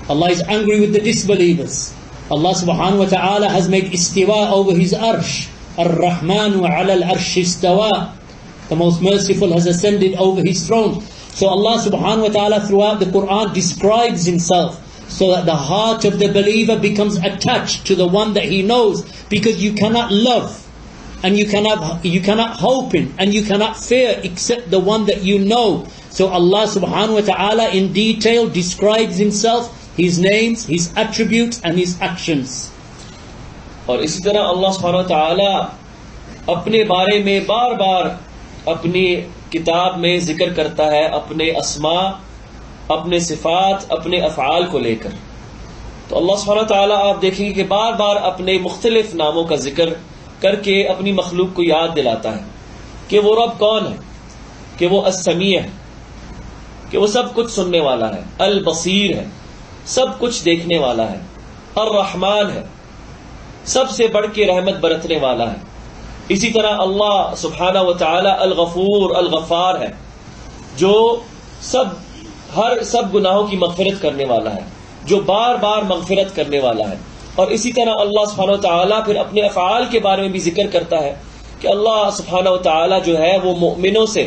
Allah is angry with the disbelievers. Allah subhanahu wa ta'ala has made istiwa over his arsh. Ar-Rahmanu ala al-arsh istawa. The most merciful has ascended over his throne. So Allah subhanahu wa ta'ala throughout the Quran describes himself so that the heart of the believer becomes attached to the one that he knows, because you cannot love and you cannot hope in and you cannot fear except the one that you know. So Allah subhanahu wa ta'ala in detail describes himself, his names, his attributes and his actions. اور اسی طرح اللہ سبحانہ و تعالی اپنے بارے میں بار بار اپنی کتاب میں ذکر کرتا ہے اپنے اسماء، اپنے صفات، اپنے افعال کو لے کر. تو اللہ سبحانہ و تعالی آپ دیکھیں گے کہ بار بار اپنے مختلف ناموں کا ذکر کر کے اپنی مخلوق کو یاد دلاتا ہے کہ وہ رب کون ہے، کہ وہ السمیع ہے، کہ وہ سب کچھ سننے والا ہے، البصیر ہے، سب کچھ دیکھنے والا ہے، الرحمن ہے، سب سے بڑھ کے رحمت برتنے والا ہے. اسی طرح اللہ سبحانہ و تعالی الغفور الغفار ہے، جو سب گناہوں کی مغفرت کرنے والا ہے، جو بار بار مغفرت کرنے والا ہے. اور اسی طرح اللہ سبحانہ و تعالی پھر اپنے افعال کے بارے میں بھی ذکر کرتا ہے کہ اللہ سبحانہ و تعالی جو ہے وہ مؤمنوں سے،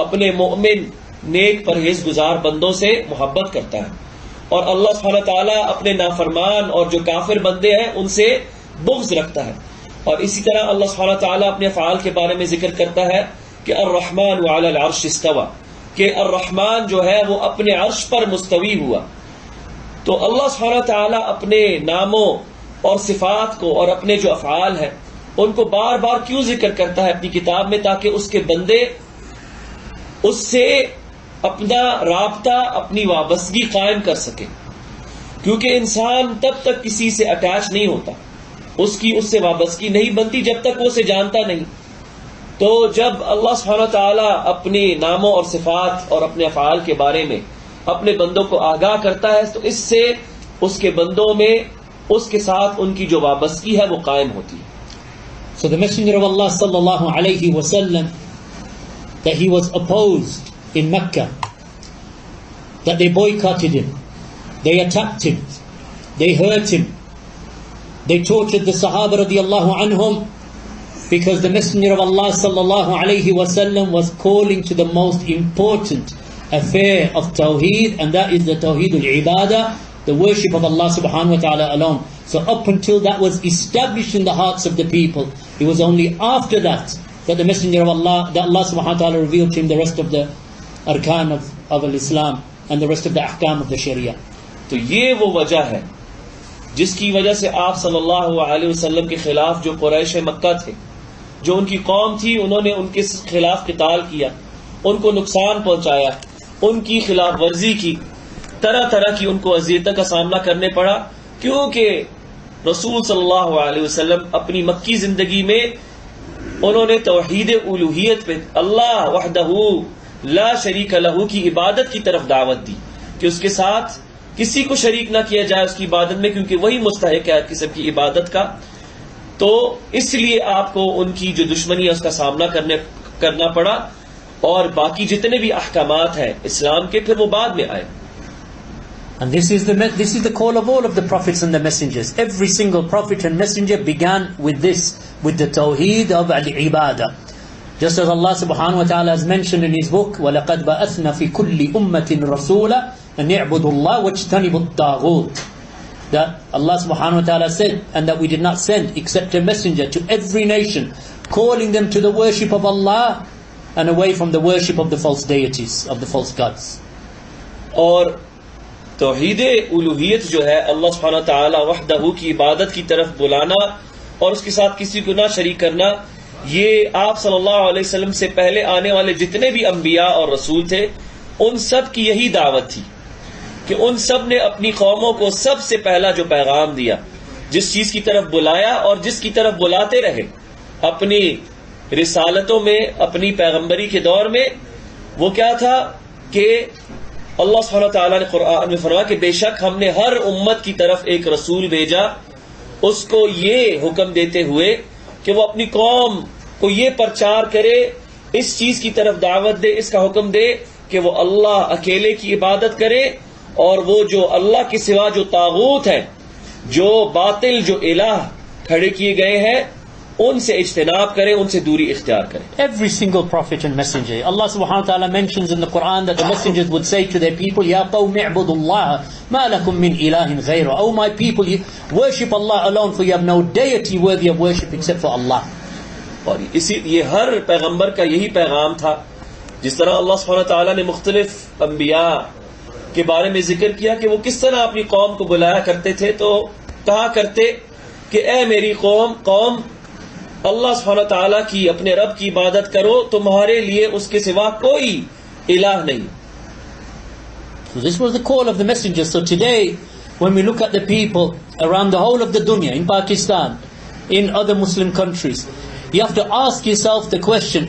اپنے مؤمن نیک پرہیز گزار بندوں سے محبت کرتا ہے، اور اللہ سبحانہ و تعالی اپنے نافرمان اور جو کافر بندے ہیں ان سے بغض رکھتا ہے. اور اسی طرح اللہ سبحانہ و تعالی اپنے افعال کے بارے میں ذکر کرتا ہے کہ الرحمن علی العرش استوى، کہ الرحمن جو ہے وہ اپنے عرش پر مستوی ہوا. تو اللہ سبحانہ و تعالی اپنے ناموں اور صفات کو اور اپنے جو افعال ہیں ان کو بار بار کیوں ذکر کرتا ہے اپنی کتاب میں؟ تاکہ اس کے بندے اس سے اپنا رابطہ، اپنی وابستگی قائم کر سکے. کیونکہ انسان تب تک کسی سے اٹیچ نہیں ہوتا، اس سے وابستگی نہیں بنتی جب تک وہ اسے جانتا نہیں. تو جب اللہ سبحانہ و تعالیٰ اپنے ناموں اور صفات اور اپنے افعال کے بارے میں اپنے بندوں کو آگاہ کرتا ہے تو اس سے اس کے بندوں میں اس کے ساتھ ان کی جو وابستگی ہے وہ قائم ہوتی ہے. So the Messenger of Allah sallallahu alayhi wa sallam, that he was opposed in Mecca, that they boycotted him, they attacked him, they hurt him, they tortured the Sahaba radiyallahu anhum, because the Messenger of Allah sallallahu alayhi wa sallam was calling to the most important affair of Tawheed, and that is the Tawheed al-Ibadah, the worship of Allah subhanahu wa ta'ala alone. So up until that was established in the hearts of the people, it was only after that that the Messenger of Allah, that Allah subhanahu wa ta'ala revealed to him the rest of the arkan of al-Islam and the rest of the ahkam of the Sharia. تو یہ وہ وجہ ہے جس کی وجہ سے آپ صلی اللہ علیہ وسلم کے خلاف جو قریش مکہ تھے، جو ان کی قوم تھی، انہوں نے ان کے خلاف قتال کیا، ان کو نقصان پہنچایا، ان کی خلاف ورزی کی، طرح طرح کی ان کو اذیتوں کا سامنا کرنے پڑا، کیونکہ رسول صلی اللہ علیہ وسلم اپنی مکی زندگی میں انہوں نے توحید الوہیت پہ، اللہ وحدہ لا شریک لہ کی عبادت کی طرف دعوت دی کہ اس کے ساتھ کسی کو شریک نہ کیا جائے اس کی عبادت میں، کیونکہ وہی مستحق ہے ہر قسم کی عبادت کا. تو اس لیے آپ کو ان کی جو دشمنی ہے اس کا سامنا کرنا پڑا، اور باقی جتنے بھی احکامات ہیں اسلام کے پھر وہ بعد میں آئے. And this is the call of all of the prophets and the messengers. Every single prophet and messenger began with this, with the tawheed of al-ibadah. Just as Allah subhanahu wa ta'ala has mentioned in his book, وَلَقَدْ بَأَثْنَا فِي كُلِّ أُمَّةٍ رَسُولًا أَنْ يَعْبُدُوا اللَّهَ وَاجْتَنِبُوا الطَّاغُوتَ. That Allah subhanahu wa ta'ala said, and that we did not send except a messenger to every nation, calling them to the worship of Allah and away from the worship of the false deities, of the false gods. اور توحید الوہیت جو ہے اللہ سبحانہ و تعالی وحدہ کی عبادت کی طرف بلانا اور اس کے ساتھ کسی کو نہ شریک کرنا، یہ آپ صلی اللہ علیہ وسلم سے پہلے آنے والے جتنے بھی انبیاء اور رسول تھے ان سب کی یہی دعوت تھی کہ ان سب نے اپنی قوموں کو سب سے پہلا جو پیغام دیا، جس چیز کی طرف بلایا اور جس کی طرف بلاتے رہے اپنی رسالتوں میں، اپنی پیغمبری کے دور میں، وہ کیا تھا کہ اللہ سبحانہ وتعالیٰ نے قرآن میں فرمایا کہ بے شک ہم نے ہر امت کی طرف ایک رسول بھیجا، اس کو یہ حکم دیتے ہوئے کہ وہ اپنی قوم کو یہ پرچار کرے، اس چیز کی طرف دعوت دے، اس کا حکم دے کہ وہ اللہ اکیلے کی عبادت کرے اور وہ جو اللہ کے سوا جو طاغوت ہیں, جو باطل جو الہ کھڑے کیے گئے ہیں, ان سے اجتناب کرے, ان سے دوری اختیار کرے. Every single prophet and messenger, Allah subhanahu wa ta'ala mentions in the Quran that the messengers would say to their people, Ya qawmi i'budu Allah, ma lakum min ilahin ghayru. Oh my people, you worship Allah alone, for you have no deity worthy of worship except for Allah. اور اسی یہ ہر پیغمبر کا یہی پیغام تھا. جس طرح اللہ سبحانہ wa ta'ala نے مختلف انبیاء کے بارے میں ذکر کیا کہ وہ کس طرح اپنی قوم کو بلایا کرتے تھے, تو کہا کرتے کہ اے میری قوم اللہ سبحانہ تعالیٰ کی اپنے رب کی عبادت کرو, تمہارے لیے اس کے سوا کوئی الہ نہیں. So this was the call of the messenger. So today, when we look at the people around the whole of the dunya, in Pakistan, in other Muslim countries, you have to ask yourself the question,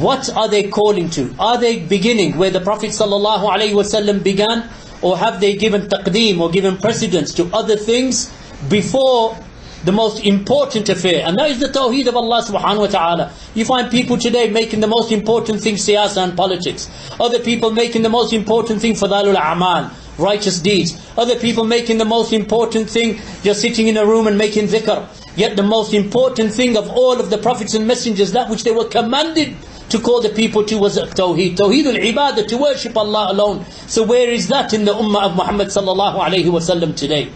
what are they calling to? Are they beginning where the Prophet sallallahu alaihi wasallam began, or have they given taqdeem or given precedence to other things before the most important affair? And that is the tawheed of Allah subhanahu wa ta'ala. You find people today making the most important thing siyasa and politics. Other people making the most important thing fadalul a'mal, righteous deeds. Other people making the most important thing just sitting in a room and making dhikr. Yet the most important thing of all of the prophets and messengers, that which they were commanded to call the people to, was tawheed. Tawheedul ibadah, to worship Allah alone. So where is that in the ummah of Muhammad sallallahu alayhi wa sallam today?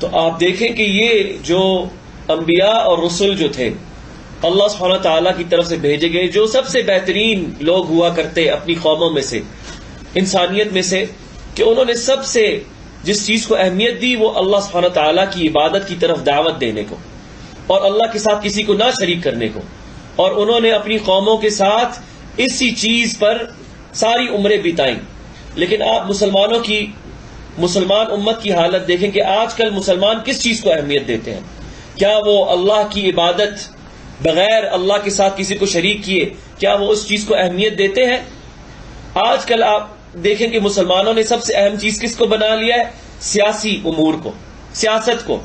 تو آپ دیکھیں کہ یہ جو انبیاء اور رسول جو تھے اللہ سبحانہ تعالیٰ کی طرف سے بھیجے گئے, جو سب سے بہترین لوگ ہوا کرتے اپنی قوموں میں سے, انسانیت میں سے, کہ انہوں نے سب سے جس چیز کو اہمیت دی وہ اللہ سبحانہ تعالیٰ کی عبادت کی طرف دعوت دینے کو اور اللہ کے ساتھ کسی کو نہ شریک کرنے کو. اور انہوں نے اپنی قوموں کے ساتھ اسی چیز پر ساری عمریں بتائیں. لیکن آپ مسلمان امت کی حالت دیکھیں کہ آج کل مسلمان کس چیز کو اہمیت دیتے ہیں. کیا وہ اللہ کی عبادت بغیر اللہ کے ساتھ کسی کو شریک کیے, کیا وہ اس چیز کو اہمیت دیتے ہیں؟ آج کل آپ دیکھیں کہ مسلمانوں نے سب سے اہم چیز کس کو بنا لیا ہے؟ سیاسی امور کو, سیاست کو,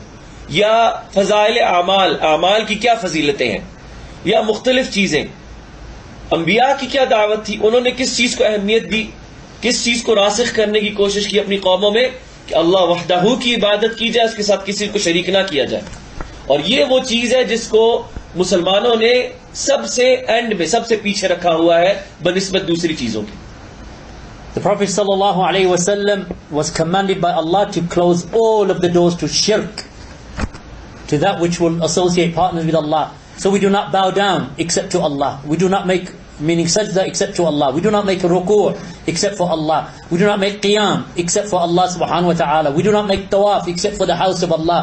یا فضائل اعمال کی کیا فضیلتیں ہیں, یا مختلف چیزیں. انبیاء کی کیا دعوت تھی؟ انہوں نے کس چیز کو اہمیت دی, کس چیز کو راسخ کرنے کی کوشش کی اپنی قوموں میں؟ کہ اللہ وحدہ کی عبادت کی جائے, اس کے ساتھ کسی کو شریک نہ کیا جائے. اور یہ وہ چیز ہے جس کو مسلمانوں نے سب سے اینڈ میں, سب سے پیچھے رکھا ہوا ہے بنسبت دوسری چیزوں کی. The Prophet sallallahu alayhi wa sallam was commanded by Allah to close all of the doors to shirk, to that which will associate partners with Allah. So we do not bow down except to Allah. We do not make, meaning sajda, except to Allah. We do not make a ruku' except for Allah. We do not make qiyam except for Allah subhanahu wa ta'ala. We do not make tawaf except for the house of Allah.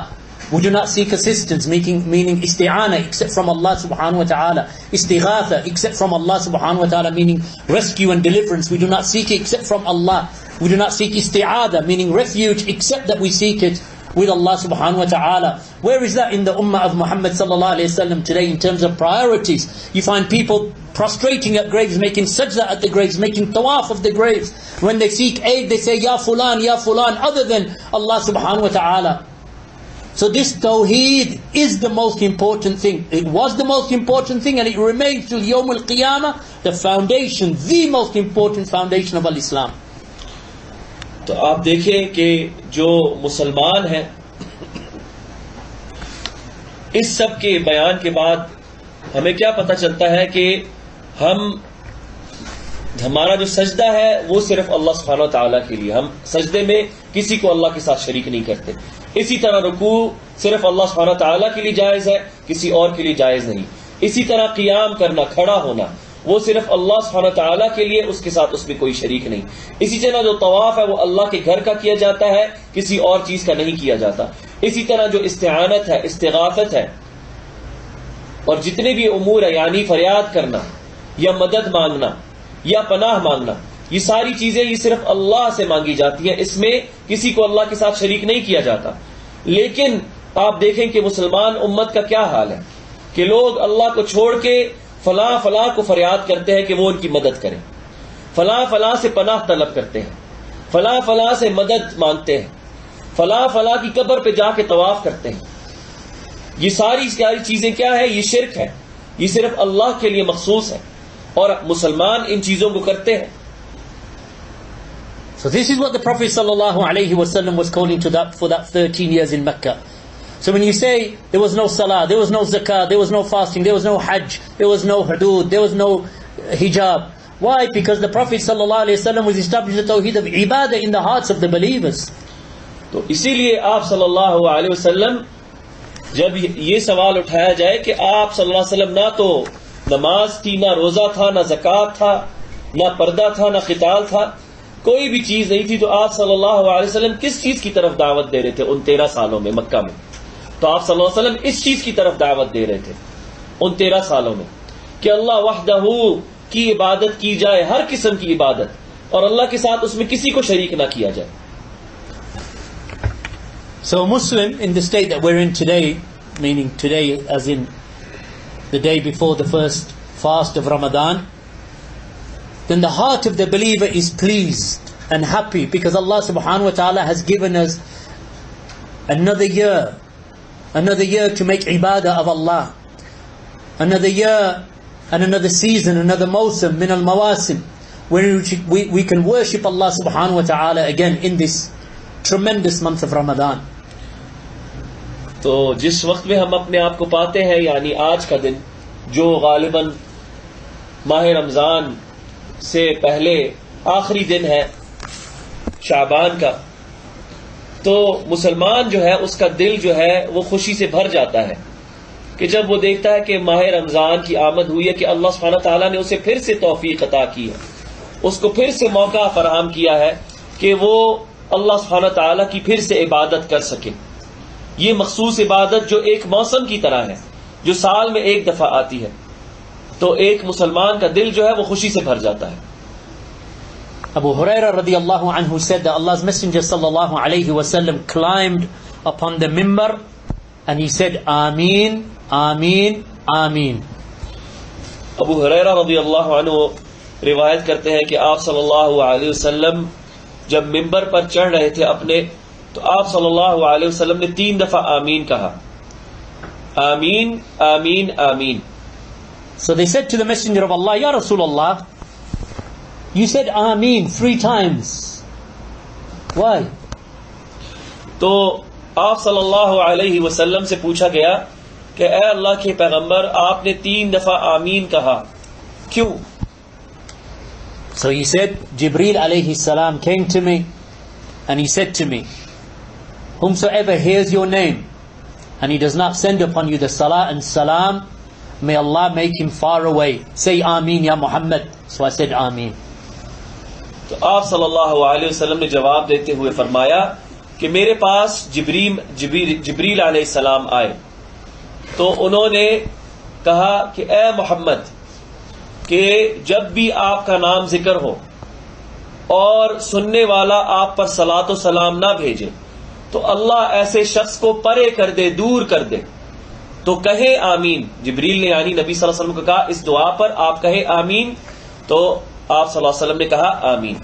We do not seek assistance, meaning isti'ana, except from Allah subhanahu wa ta'ala. Istighatha, except from Allah subhanahu wa ta'ala, meaning rescue and deliverance. We do not seek it except from Allah. We do not seek isti'ada, meaning refuge, except that we seek it with Allah subhanahu wa ta'ala. Where is that in the ummah of Muhammad sallallahu alayhi wa sallam today in terms of priorities? You find people prostrating at graves, making sajda at the graves, making tawaf of the graves. When they seek aid, they say, Ya fulan, other than Allah subhanahu wa ta'ala. So this tawheed is the most important thing. It was the most important thing and it remains till Yawm al-Qiyamah, the foundation, the most important foundation of al-Islam. تو آپ دیکھیں کہ جو مسلمان ہیں, اس سب کے بیان کے بعد ہمیں کیا پتہ چلتا ہے کہ ہمارا جو سجدہ ہے وہ صرف اللہ سبحانہ و تعالیٰ کے لیے. ہم سجدے میں کسی کو اللہ کے ساتھ شریک نہیں کرتے. اسی طرح رکوع صرف اللہ سبحانہ و تعالیٰ کے لیے جائز ہے, کسی اور کے لیے جائز نہیں. اسی طرح قیام کرنا, کھڑا ہونا, وہ صرف اللہ سبحانہ تعالیٰ کے لیے, اس کے ساتھ اس میں کوئی شریک نہیں. اسی طرح جو طواف ہے وہ اللہ کے گھر کا کیا جاتا ہے, کسی اور چیز کا نہیں کیا جاتا. اسی طرح جو استعانت ہے, استغاثت ہے, اور جتنے بھی امور ہے, یعنی فریاد کرنا یا مدد مانگنا یا پناہ مانگنا, یہ ساری چیزیں یہ صرف اللہ سے مانگی جاتی ہیں. اس میں کسی کو اللہ کے ساتھ شریک نہیں کیا جاتا. لیکن آپ دیکھیں کہ مسلمان امت کا کیا حال ہے کہ لوگ اللہ کو چھوڑ کے فلاں کو فریاد کرتے ہیں کہ وہ ان کی مدد کریں, فلاں سے پناہ طلب کرتے ہیں, فلاں سے مدد مانگتے ہیں, فلاں کی قبر پہ جا کے طواف کرتے ہیں. یہ ساری چیزیں کیا ہے؟ یہ شرک ہے, یہ صرف اللہ کے لیے مخصوص ہے. اور مسلمان ان چیزوں کو کرتے ہیں. So this is what the Prophet sallallahu alaihi wasallam was calling to that for that 13 years in Mecca. So when you say there was no salah, there was no zakah, there was no fasting, there was no hajj, there was no hudud, there was no hijab. Why? Because the Prophet sallallahu alaihi wasallam was established the tawheed of ibadah in the hearts of the believers. تو اسی لیے آپ صلی اللہ علیہ وسلم جب یہ سوال اٹھایا جائے کہ آپ صلی اللہ علیہ وسلم نہ تو نماز تھی، نہ روزہ تھا، نہ زکوٰۃ تھا، نہ پردہ تھا، نہ قتال تھا، کوئی بھی چیز نہیں تھی، تو آپ صلی اللہ علیہ وسلم کس چیز کی طرف دعوت دے رہے تھے ان 13 سالوں میں مکہ میں؟ تو آپ صلی اللہ علیہ وسلم اس چیز کی طرف دعوت دے رہے تھے ان 13 سالوں میں کہ اللہ وحدہ کی عبادت کی جائے، ہر قسم کی عبادت، اور اللہ کے ساتھ اس میں کسی کو شریک نہ کیا جائے. So a Muslim in the state that we're in today, meaning today as in the day before the first fast of Ramadan, then the heart of the believer is pleased and happy because Allah subhanahu wa ta'ala has given us another year to make ibadah of Allah, another year and another season, another mawsam min al-mawasim, where we can worship Allah subhanahu wa ta'ala again in this tremendous month of Ramadan. تو جس وقت میں ہم اپنے آپ کو پاتے ہیں، یعنی آج کا دن جو غالباً ماہ رمضان سے پہلے آخری دن ہے شعبان کا، تو مسلمان جو ہے اس کا دل جو ہے وہ خوشی سے بھر جاتا ہے کہ جب وہ دیکھتا ہے کہ ماہ رمضان کی آمد ہوئی ہے، کہ اللہ سبحانہ تعالیٰ نے اسے پھر سے توفیق عطا کی ہے، اس کو پھر سے موقع فراہم کیا ہے کہ وہ اللہ سبحانہ تعالیٰ کی پھر سے عبادت کر سکے. یہ مخصوص عبادت جو ایک موسم کی طرح ہے، جو سال میں ایک دفعہ آتی ہے، تو ایک مسلمان کا دل جو ہے وہ خوشی سے بھر جاتا ہے. Abu Hurairah radiallahu anhu said that Allah's Messenger sallallahu alayhi wasallam climbed upon the mimbar and he said, Ameen, Ameen, Ameen. ابو ہریرہ رضی اللہ عنہ روایت کرتے ہیں کہ آپ صلی اللہ علیہ وسلم جب ممبر پر چڑھ رہے تھے اپنے، تو آپ صلی اللہ علیہ وسلم نے 3 دفعہ آمین کہا. آمین آمین آمین. So they said to the Messenger of Allah, Ya Rasulullah, you said Ameen 3 times. Why? تو آپ صلی اللہ علیہ وسلم سے پوچھا گیا کہ اے اللہ کے پیغمبر، آپ نے 3 دفعہ آمین کہا، کیوں؟ So he said, Jibreel alayhi salam came to me and he said to me, whomsoever hears your name and he does not send upon you the salah and salam, may Allah make him far away. Say Ameen ya Muhammad. So I said Ameen. تو آپ صلی اللہ علیہ وسلم نے جواب دیتے ہوئے فرمایا کہ میرے پاس جبریل علیہ السلام آئے، تو انہوں نے کہا کہ اے محمد، کہ جب بھی آپ کا نام ذکر ہو اور سننے والا آپ پر صلاۃ و سلام نہ بھیجے تو اللہ ایسے شخص کو پرے کر دے، دور کر دے، تو کہے آمین. جبریل نے یعنی نبی صلی اللہ علیہ وسلم کو کہا اس دعا پر آپ کہے آمین، تو آپ صلی اللہ علیہ وسلم نے کہا آمین.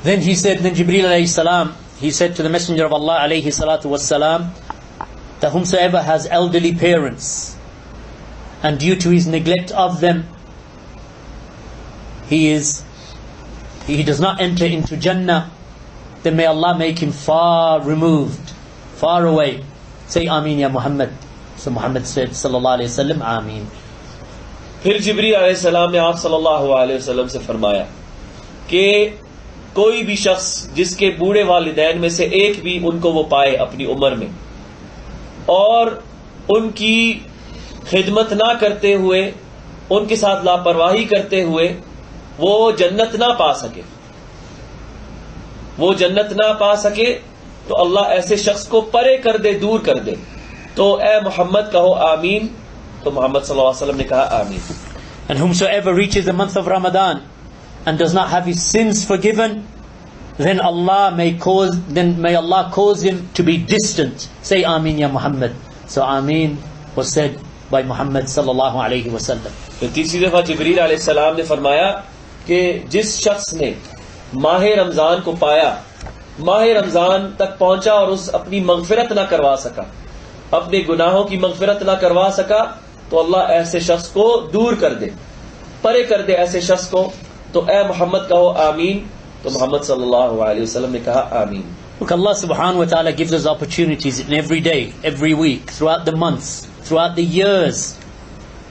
Then Jibreel alayhi salam, he said to the Messenger of Allah alayhi salatu wassalam, that whomsoever has elderly parents and due to his neglect of them he does not enter into Jannah, then may Allah make him far removed, far away. Say Ameen ya Muhammad. So Muhammad said sallallahu alayhi wasallam, Ameen. پھر جبریل علیہ السلام نے آپ صلی اللہ علیہ وسلم سے فرمایا کہ کوئی بھی شخص جس کے بوڑھے والدین میں سے ایک بھی ان کو وہ پائے اپنی عمر میں اور ان کی خدمت نہ کرتے ہوئے، ان کے ساتھ لاپرواہی کرتے ہوئے وہ جنت نہ پا سکے، تو اللہ ایسے شخص کو پرے کر دے، دور کر دے. تو اے محمد کہو آمین. تو محمد صلی اللہ علیہ وسلم نے کہا آمین. And whomsoever reaches the month of Ramadan and does not have his sins forgiven, then may Allah cause him to be distant. Say Ameen ya Muhammad. So Ameen was said by Muhammad sallallahu alayhi wa sallam. پھر تیسری دفعہ جبریل علیہ السلام نے فرمایا کہ جس شخص نے ماہ رمضان کو پایا، ماہ رمضان تک پہنچا اور اس اپنی مغفرت نہ کروا سکا، اپنے گناہوں کی مغفرت نہ کروا سکا، تو اللہ ایسے شخص کو دور کر دے. پرے کر دے ایسے شخص کو، تو اے محمد کہو آمین. تو محمد صلی اللہ علیہ وسلم نے کہا آمین. Look, Allah subhanahu wa ta'ala gives us opportunities in every day, every week, throughout the months, throughout the years,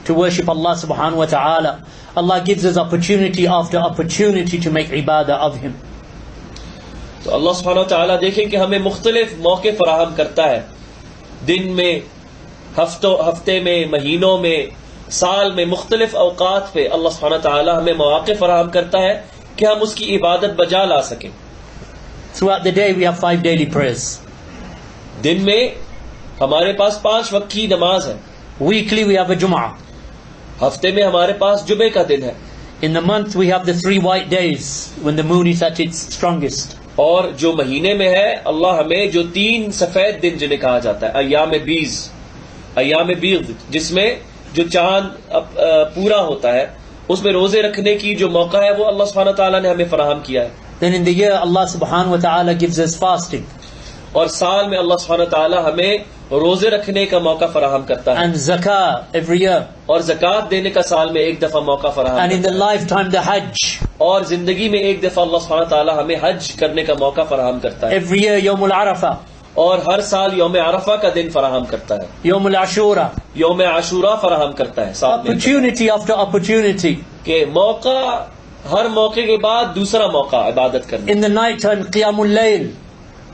to worship Allah subhanahu wa ta'ala. Allah gives us opportunity after opportunity to make ibadah of Him. تو اللہ سبحانہ و تعالیٰ دیکھیں کہ ہمیں مختلف موقع فراہم کرتا ہے، دن میں، ہفتے میں، مہینوں میں، سال میں، مختلف اوقات پہ اللہ سبحانہ و تعالیٰ ہمیں مواقع فراہم کرتا ہے کہ ہم اس کی عبادت بجا لا سکیں. Throughout the day we have 5 daily prayers. دن میں ہمارے پاس 5 وقت کی نماز ہے. Weekly we have a Jum'ah. ہفتے میں ہمارے پاس جمعے کا دن ہے. In the month we have the 3 white days when the moon is at its strongest. اور جو مہینے میں ہے اللہ ہمیں جو 3 سفید دن جنہیں کہا جاتا ہے ایام بیض، جس میں جو چاند پورا ہوتا ہے اس میں روزے رکھنے کی جو موقع ہے وہ اللہ سبحانہ تعالیٰ نے ہمیں فراہم کیا ہے. Then in the year Allah subhanahu wa ta'ala gives us fasting. اور سال میں اللہ سبحانہ تعالیٰ ہمیں روزے رکھنے کا موقع فراہم کرتا ہے. And zakah every year. اور زکوٰۃ دینے کا سال میں ایک دفعہ موقع فراہم And in کرتا the lifetime the Hajj. اور زندگی میں ایک دفعہ اللہ سبحانہ تعالیٰ ہمیں حج کرنے کا موقع فراہم کرتا ہے. Every year Yawm al-Arafah. اور ہر سال یوم عرفہ کا دن فراہم کرتا ہے. Yawm al-Ashura. یوم عاشورہ فراہم کرتا ہے. Opportunity after opportunity. کہ موقع، ہر موقع کے بعد دوسرا موقع عبادت کرنے. In the night time Qiyam al-Layl.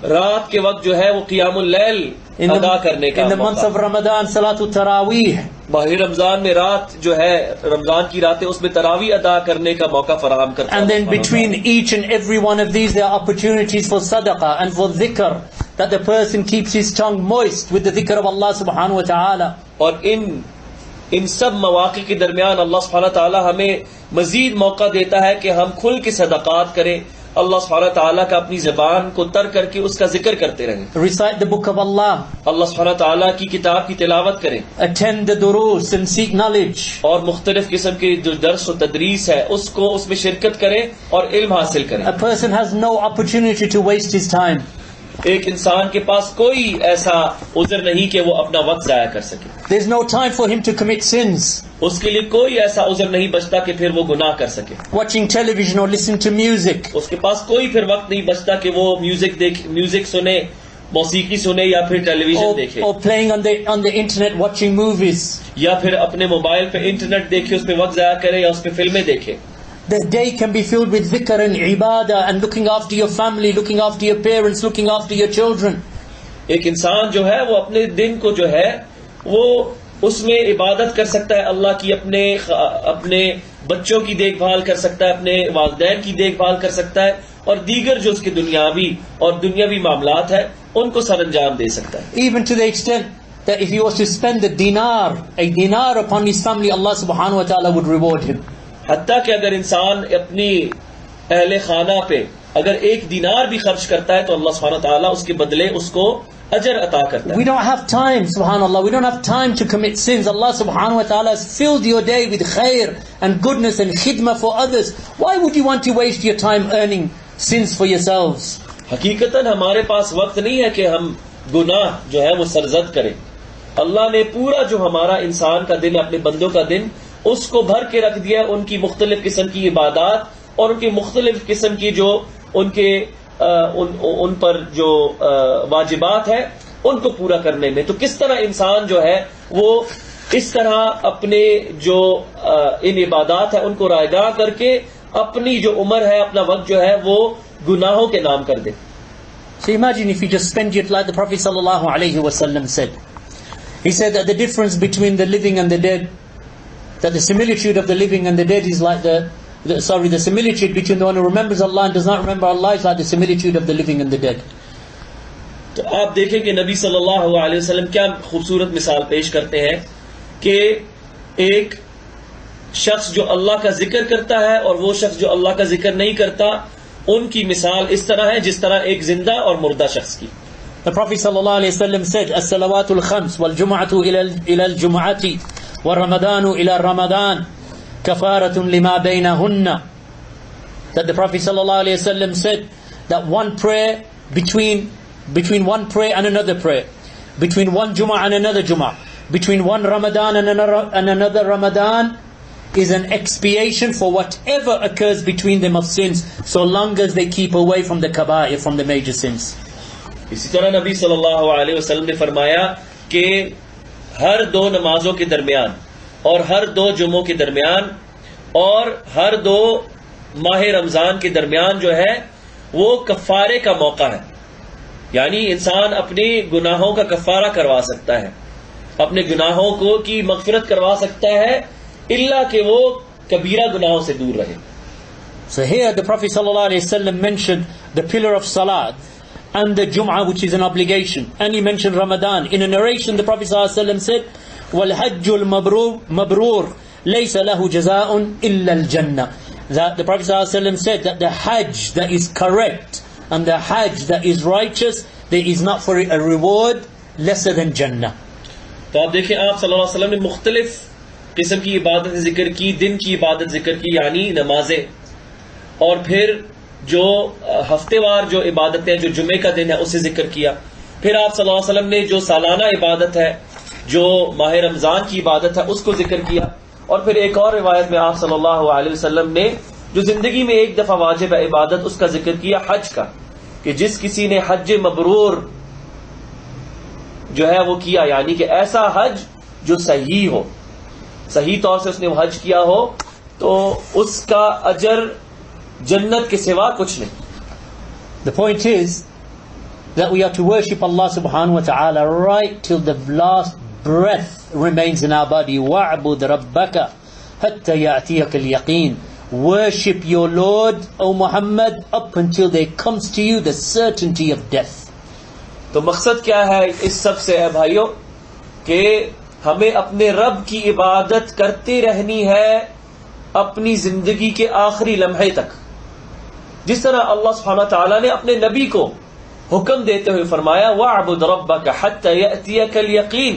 رات کے وقت جو ہے وہ قیام اللیل ادا کرنے کا In the months of Ramadan Salatul Taraweeh. ماہ رمضان میں رات جو ہے رمضان کی راتیں اس میں تراویح ادا کرنے کا موقع فراہم کرتا ہے. And then between each and every one of these there are opportunities for sadaqah and for dhikr, that the person keeps his tongue moist with the dhikr of Allah subhanahu wa ta'ala. اور ان سب مواقع کے درمیان اللہ سبحانہ تعالیٰ ہمیں مزید موقع دیتا ہے کہ ہم کھل کے صدقات کریں، اللہ سبحانہ تعالیٰ کا اپنی زبان کو تر کر کے اس کا ذکر کرتے رہیں. Recite the book of Allah. اللہ سبحانہ تعالیٰ کی کتاب کی تلاوت کریں. Attend the durus and seek knowledge. اور مختلف قسم کی جو درس و تدریس ہے اس میں شرکت کریں اور علم حاصل کریں. A person has no opportunity to waste his time. ایک انسان کے پاس کوئی ایسا عذر نہیں کہ وہ اپنا وقت ضائع کر سکے. There's no time for him to commit sins. اس کے لیے کوئی ایسا عذر نہیں بچتا کہ پھر وہ گناہ کر سکے. Watching television or listening to music. اس کے پاس کوئی پھر وقت نہیں بچتا کہ وہ میوزک سنے، موسیقی سنے یا پھر ٹیلی ویژن دیکھے. Or playing on the internet watching movies. یا پھر اپنے موبائل پہ انٹرنیٹ دیکھے، اس پہ وقت ضائع کرے یا اس پہ فلمیں دیکھے. The day can be filled with dhikr and ibadah and looking after your family, looking after your parents, looking after your children. ایک انسان جو ہے وہ اپنے دن کو جو ہے وہ اس میں عبادت کر سکتا ہے اللہ کی، اپنے بچوں کی دیکھ بھال کر سکتا ہے، اپنے والدین کی دیکھ بھال کر سکتا ہے، اور دیگر جو اس کے دنیاوی معاملات ہیں ان کو سر انجام دے سکتا ہے. Even to the extent that if he was to spend a dinar upon his family, Allah subhanahu wa ta'ala would reward him. حتیٰ کہ اگر انسان اپنی اہل خانہ پہ اگر 1 دینار بھی خرچ کرتا ہے تو اللہ سبحانہ تعالیٰ اس کے بدلے اس کو اجر عطا کرتا ہے. We don't have time, subhanallah, we don't have time to commit sins. Allah subhanahu wa ta'ala has filled your day with khair and goodness and khidmah for others. Why would you want to waste your time earning sins for yourselves? حقیقتاً ہمارے پاس وقت نہیں ہے کہ ہم گناہ جو ہے وہ سرزد کریں. اللہ نے پورا جو ہمارا انسان کا دن، اپنے بندوں کا دن، اس کو بھر کے رکھ دیا ان کی مختلف قسم کی عبادات اور ان کی مختلف قسم کی جو ان پر جو واجبات ہیں ان کو پورا کرنے میں. تو کس طرح انسان جو ہے وہ اس طرح اپنے جو ان عبادات ہیں ان کو رائگاں کر کے اپنی جو عمر ہے، اپنا وقت جو ہے وہ گناہوں کے نام کر دے. So imagine if you just spend it like the Prophet sallallahu alaihi wasallam said. He said that the difference between the living and the dead, that the similitude of the living and the dead is like the similitude between the one who remembers Allah and does not remember Allah is like the similitude of the living and the dead. تو آپ دیکھیں کہ نبی صلی اللہ علیہ وسلم کیا خوبصورت مثال پیش کرتے ہیں کہ ایک شخص جو اللہ کا ذکر کرتا ہے اور وہ شخص جو اللہ کا ذکر نہیں کرتا، ان کی مثال اس طرح ہے جس طرح ایک زندہ اور مردہ شخص کی. The Prophet sallallahu alaihi wasallam said, "As-salawatul khams wal jum'atu ila al-jum'ati wa Ramadanu ila Ramadan kafaratun lima baynahunna." That the Prophet sallallahu alaihi wasallam said that one prayer between one prayer and another prayer, between one Jum'ah and another Jum'ah, between one Ramadan and another Ramadan, is an expiation for whatever occurs between them of sins, so long as they keep away from the kaba'ir, from the major sins. اسی طرح نبی صلی اللہ علیہ وسلم نے فرمایا کہ ہر دو نمازوں کے درمیان اور ہر دو جمعوں کے درمیان اور ہر دو ماہ رمضان کے درمیان جو ہے وہ کفارے کا موقع ہے. یعنی انسان اپنے گناہوں کا کفارہ کروا سکتا ہے, اپنے گناہوں کو کی مغفرت کروا سکتا ہے, الا کہ وہ کبیرہ گناہوں سے دور رہے. So here the Prophet ﷺ mentioned the pillar of salat and the Jum'ah, which is an obligation, and he mentioned Ramadan. In a narration the Prophet ﷺ said, وَالْحَجُّ الْمَبْرُورُ لَيْسَ لَهُ جَزَاءٌ إِلَّا الْجَنَّةِ. That the Prophet ﷺ said that the Hajj that is correct and the Hajj that is righteous, there is not for it a reward lesser than Jannah. تو آپ دیکھیں آپ صلی اللہ علیہ وسلم نے مختلف قسم کی عبادت ذکر کی, دن کی عبادت ذکر کی یعنی نمازیں, اور پھر جو ہفتے وار جو عبادتیں جو جمعے کا دن ہے اسے ذکر کیا. پھر آپ صلی اللہ علیہ وسلم نے جو سالانہ عبادت ہے جو ماہ رمضان کی عبادت ہے اس کو ذکر کیا. اور پھر ایک اور روایت میں آپ صلی اللہ علیہ وسلم نے جو زندگی میں ایک دفعہ واجب ہے عبادت اس کا ذکر کیا, حج کا, کہ جس کسی نے حج مبرور جو ہے وہ کیا, یعنی کہ ایسا حج جو صحیح ہو, صحیح طور سے اس نے وہ حج کیا ہو, تو اس کا اجر جنت کے سوا کچھ نہیں. The point is that we have to worship Allah subhanahu wa ta'ala right till the last breath remains in our body. وَاعْبُدْ رَبَّكَ حَتَّى يَأْتِيَكَ الْيَقِينَ. Worship your Lord, O Muhammad, up until there comes to you the certainty of death. تو مقصد کیا ہے اس سب سے اے بھائیو, کہ ہمیں اپنے رب کی عبادت کرتے رہنی ہے اپنی زندگی کے آخری لمحے تک. جس طرح اللہ سبحانہ تعالیٰ نے اپنے نبی کو حکم دیتے ہوئے فرمایا وَاعْبُدْ رَبَّكَ حَتَّى يَأْتِيَكَ الْيَقِينَ,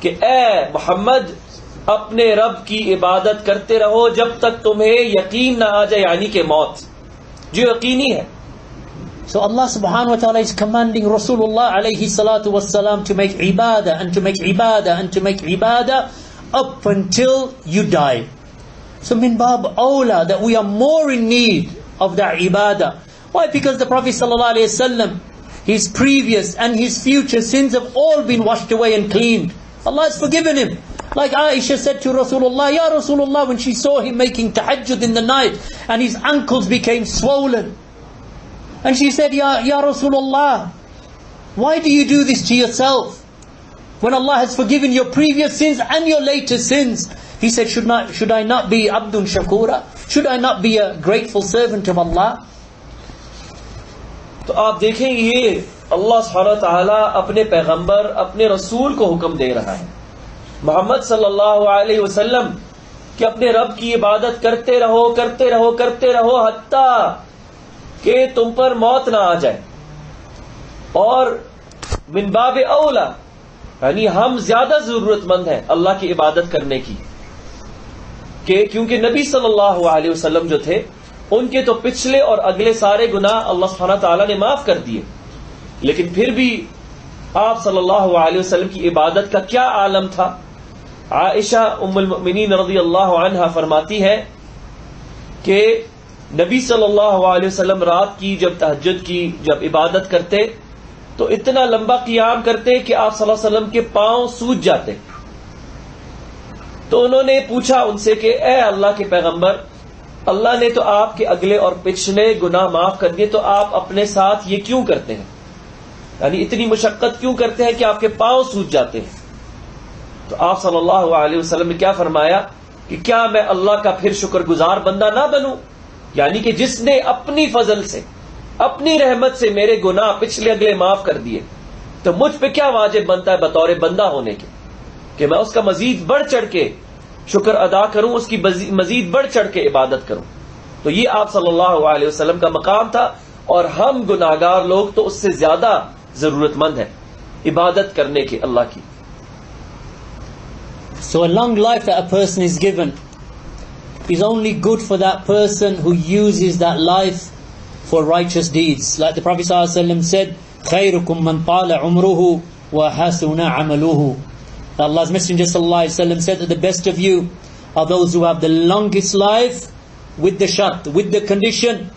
کہ اے محمد اپنے رب کی عبادت کرتے رہو جب تک تمہیں یقین نہ آ جائے, یعنی کہ موت جو یقینی ہے. So Allah subhanahu wa ta'ala is commanding Rasulullah alayhi salatu wassalam to make ibadah and to make ibadah and to make ibadah up until you die. So min bab awla that we are more in need of that ibadah. Why? Because the Prophet sallallahu alayhi wasallam, his previous and his future sins have all been washed away and cleaned. Allah has forgiven him. Like Aisha said to Rasulullah, Ya Rasulullah, when she saw him making tahajjud in the night and his ankles became swollen, and she said, Ya Rasulullah, why do you do this to yourself when Allah has forgiven your previous sins and your later sins? He said, should I not be Abdul Shakura? Should I not be a grateful servant of Allah? تو آپ دیکھیں یہ اللہ سبحانہ تعالیٰ اپنے پیغمبر اپنے رسول کو حکم دے رہا ہے, محمد صلی اللہ علیہ وسلم, کہ اپنے رب کی عبادت کرتے رہو کرتے رہو کرتے رہو حتیٰ کہ تم پر موت نہ آ جائے. اور من باب اولا یعنی ہم زیادہ ضرورت مند ہیں اللہ کی عبادت کرنے کی, کہ کیونکہ نبی صلی اللہ علیہ وسلم جو تھے ان کے تو پچھلے اور اگلے سارے گناہ اللہ سبحانہ تعالیٰ نے معاف کر دیے, لیکن پھر بھی آپ صلی اللہ علیہ وسلم کی عبادت کا کیا عالم تھا. عائشہ ام المؤمنین رضی اللہ عنہا فرماتی ہے کہ نبی صلی اللہ علیہ وسلم رات کی جب تہجد کی جب عبادت کرتے تو اتنا لمبا قیام کرتے کہ آپ صلی اللہ علیہ وسلم کے پاؤں سوج جاتے. تو انہوں نے پوچھا ان سے کہ اے اللہ کے پیغمبر, اللہ نے تو آپ کے اگلے اور پچھلے گناہ معاف کر دیے, تو آپ اپنے ساتھ یہ کیوں کرتے ہیں, یعنی اتنی مشقت کیوں کرتے ہیں کہ آپ کے پاؤں سوج جاتے ہیں؟ تو آپ صلی اللہ علیہ وسلم نے کیا فرمایا کہ کیا میں اللہ کا پھر شکر گزار بندہ نہ بنوں, یعنی کہ جس نے اپنی فضل سے اپنی رحمت سے میرے گناہ پچھلے اگلے معاف کر دیے, تو مجھ پہ کیا واجب بنتا ہے بطور بندہ ہونے کے کہ میں اس کا مزید بڑھ چڑھ کے شکر ادا کروں, اس کی مزید بڑھ چڑھ کے عبادت کروں. تو یہ آپ صلی اللہ علیہ وسلم کا مقام تھا, اور ہم گناہگار لوگ تو اس سے زیادہ ضرورت مند ہیں عبادت کرنے کے اللہ کی. So a long life that a person is given is only good for that person who uses that life for righteous deeds. Like the Prophet ﷺ said, خَيْرُكُمْ مَنْ طَالَ عُمْرُهُ وَحَسُنَ عَمَلُهُ. Allah's Messenger ﷺ said that the best of you are those who have the longest life, with the shart, with the condition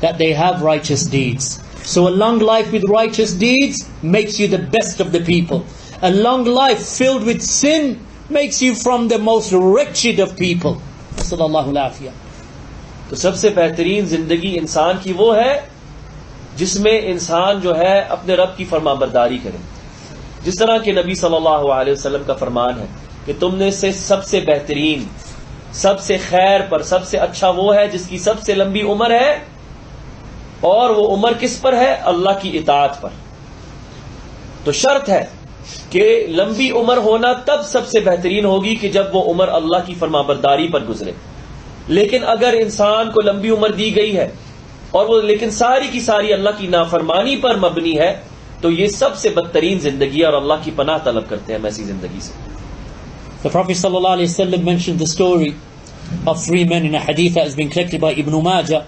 that they have righteous deeds. So a long life with righteous deeds makes you the best of the people. A long life filled with sin makes you from the most wretched of people. Sallallahu alaihi. تو سب سے بہترین زندگی انسان کی وہ ہے جس میں انسان جو ہے اپنے رب کی فرما برداری کرے. جس طرح کہ نبی صلی اللہ علیہ وسلم کا فرمان ہے کہ تم نے سے سب سے بہترین، سب سے خیر پر، سب سے اچھا وہ ہے جس کی سب سے لمبی عمر ہے، اور وہ عمر کس پر ہے؟ اللہ کی اطاعت پر. تو شرط ہے کہ لمبی عمر ہونا تب سب سے بہترین ہوگی کہ جب وہ عمر اللہ کی فرما برداری پر گزرے. لیکن اگر انسان کو لمبی عمر دی گئی ہے اور وہ لیکن ساری کی ساری اللہ کی نافرمانی پر مبنی ہے تو یہ سب سے بدترین زندگی ہے، اور اللہ کی پناہ طلب کرتے ہیں ہم ایسی زندگی سے. The Prophet sallallahu alaihi wasallam mentioned the story of 3 men in a hadith that has been collected by Ibn Majah.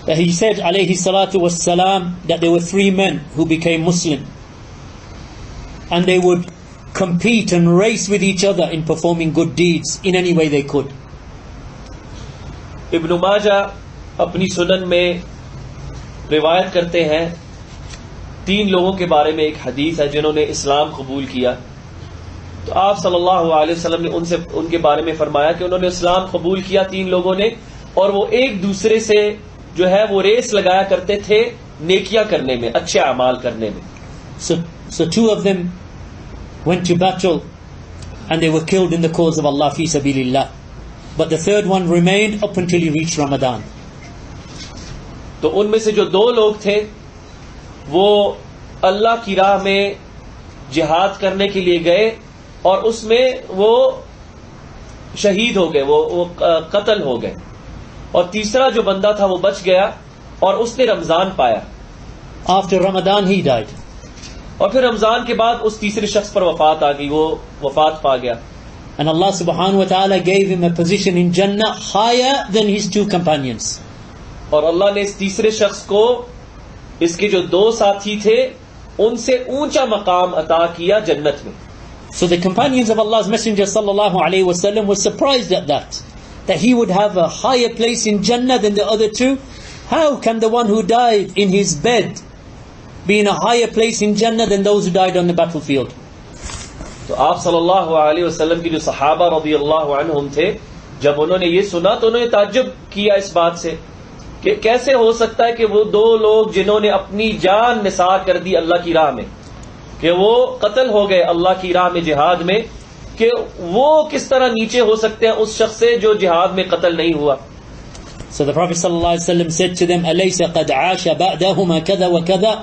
That he said alayhi salatu wassalam that there were 3 men who became Muslim, and they would compete and race with each other in performing good deeds in any way they could. ابن ماجہ اپنی سنن میں روایت کرتے ہیں 3 لوگوں کے بارے میں ایک حدیث ہے جنہوں نے اسلام قبول کیا. تو آپ صلی اللہ علیہ وسلم نے ان کے بارے میں فرمایا کہ انہوں نے اسلام قبول کیا 3 لوگوں نے، اور وہ ایک دوسرے سے جو ہے وہ ریس لگایا کرتے تھے نیکیاں کرنے میں، اچھے اعمال کرنے میں. So 2 of them went to battle and they were killed in the cause of Allah fi sabilillah. But the 3rd one remained up until he reached Ramadan. تو ان میں سے جو 2 لوگ تھے وہ اللہ کی راہ میں جہاد کرنے کے لیے گئے اور اس میں وہ شہید ہو گئے، وہ قتل ہو گئے. اور تیسرا جو بندہ تھا وہ بچ گیا اور اس نے رمضان پایا. After Ramadan he died. اور پھر رمضان کے بعد اس تیسرے شخص پر وفات آ گئی، وہ وفات پا گیا. And Allah subhanahu wa ta'ala gave him a position in Jannah higher than his 2 companions. اور اللہ نے اس تیسرے شخص کو اس کے جو 2 ساتھی تھے ان سے اونچا مقام عطا کیا جنت میں. So the companions of Allah's Messenger sallallahu alayhi wa sallam were surprised at that he would have a higher place in Jannah than the other 2. How can the one who died in his bed be in a higher place in Jannah than those who died on the battlefield? تو آپ صلی اللہ علیہ وسلم کی جو صحابہ رضی اللہ عنہم تھے، جب انہوں نے یہ سنا تو انہوں نے تعجب کیا اس بات سے کہ کیسے ہو سکتا ہے کہ وہ 2 لوگ جنہوں نے اپنی جان نثار کر دی اللہ کی راہ میں، کہ وہ قتل ہو گئے اللہ کی راہ میں جہاد میں، کہ وہ کس طرح نیچے ہو سکتے ہیں اس شخص سے جو جہاد میں قتل نہیں ہوا. So the Prophet sallallahu alaihi wasallam said to them, "Alaysa qad 'asha ba'dahuma kadha wa kadha?"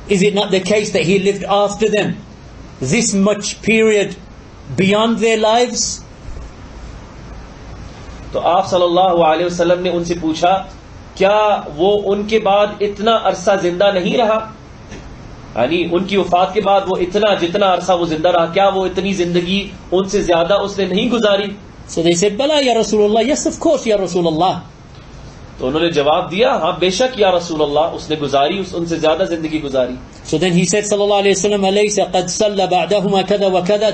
Is it not the case that he lived after them this much period beyond their lives? تو آپ صلی اللہ علیہ وسلم نے ان سے پوچھا کیا وہ ان کے بعد اتنا عرصہ زندہ نہیں رہا، یعنی ان کی وفات کے بعد وہ جتنا عرصہ وہ زندہ رہا، کیا وہ اتنی زندگی ان سے زیادہ اس نے نہیں گزاری؟ So they said, "Bala ya Rasulullah." Yes, of course ya Rasulullah. تو انہوں نے جواب دیا ہاں بے شک یا رسول اللہ، اس نے گزاری، ان سے زیادہ زندگی گزاری. So then he said sallallahu alayhi wasallam, "Alaysa qad salla ba'dahuma kadha wa kadha?"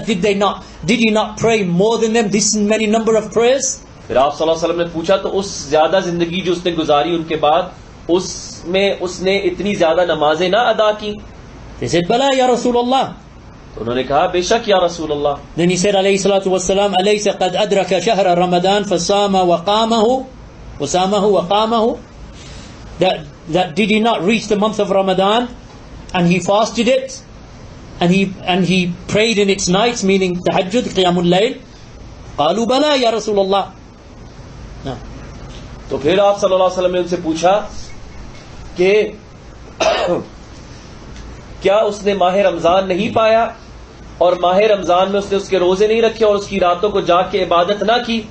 Did he not pray more than them this many number of prayers? پھر آپ صلی اللہ علیہ وسلم نے پوچھا تو اس زیادہ زندگی جو اس نے گزاری ان کے بعد اس میں اس نے اتنی زیادہ نمازیں نہ ادا کی؟ They said, "Bala ya Rasulullah." تو انہوں نے کہا بے شک یا رسول اللہ. Then he said alayhi salatu wassalam, "Alaysa qad adraka shahra Ramadan fasama wa qamahu wa qamahu?" That did he not reach the month of Ramadan and he fasted it and he prayed in its nights, meaning tahajjud, qiyamul layl? Qalu bala ya Rasulullah. تو پھر آپ صلی اللہ علیہ وسلم نے ان سے پوچھا کہ کیا اس نے ماہ رمضان نہیں پایا اور ماہ رمضان میں اس نے اس کے روزے نہیں رکھے اور اس کی راتوں کو جاگ کے عبادت نہ کی؟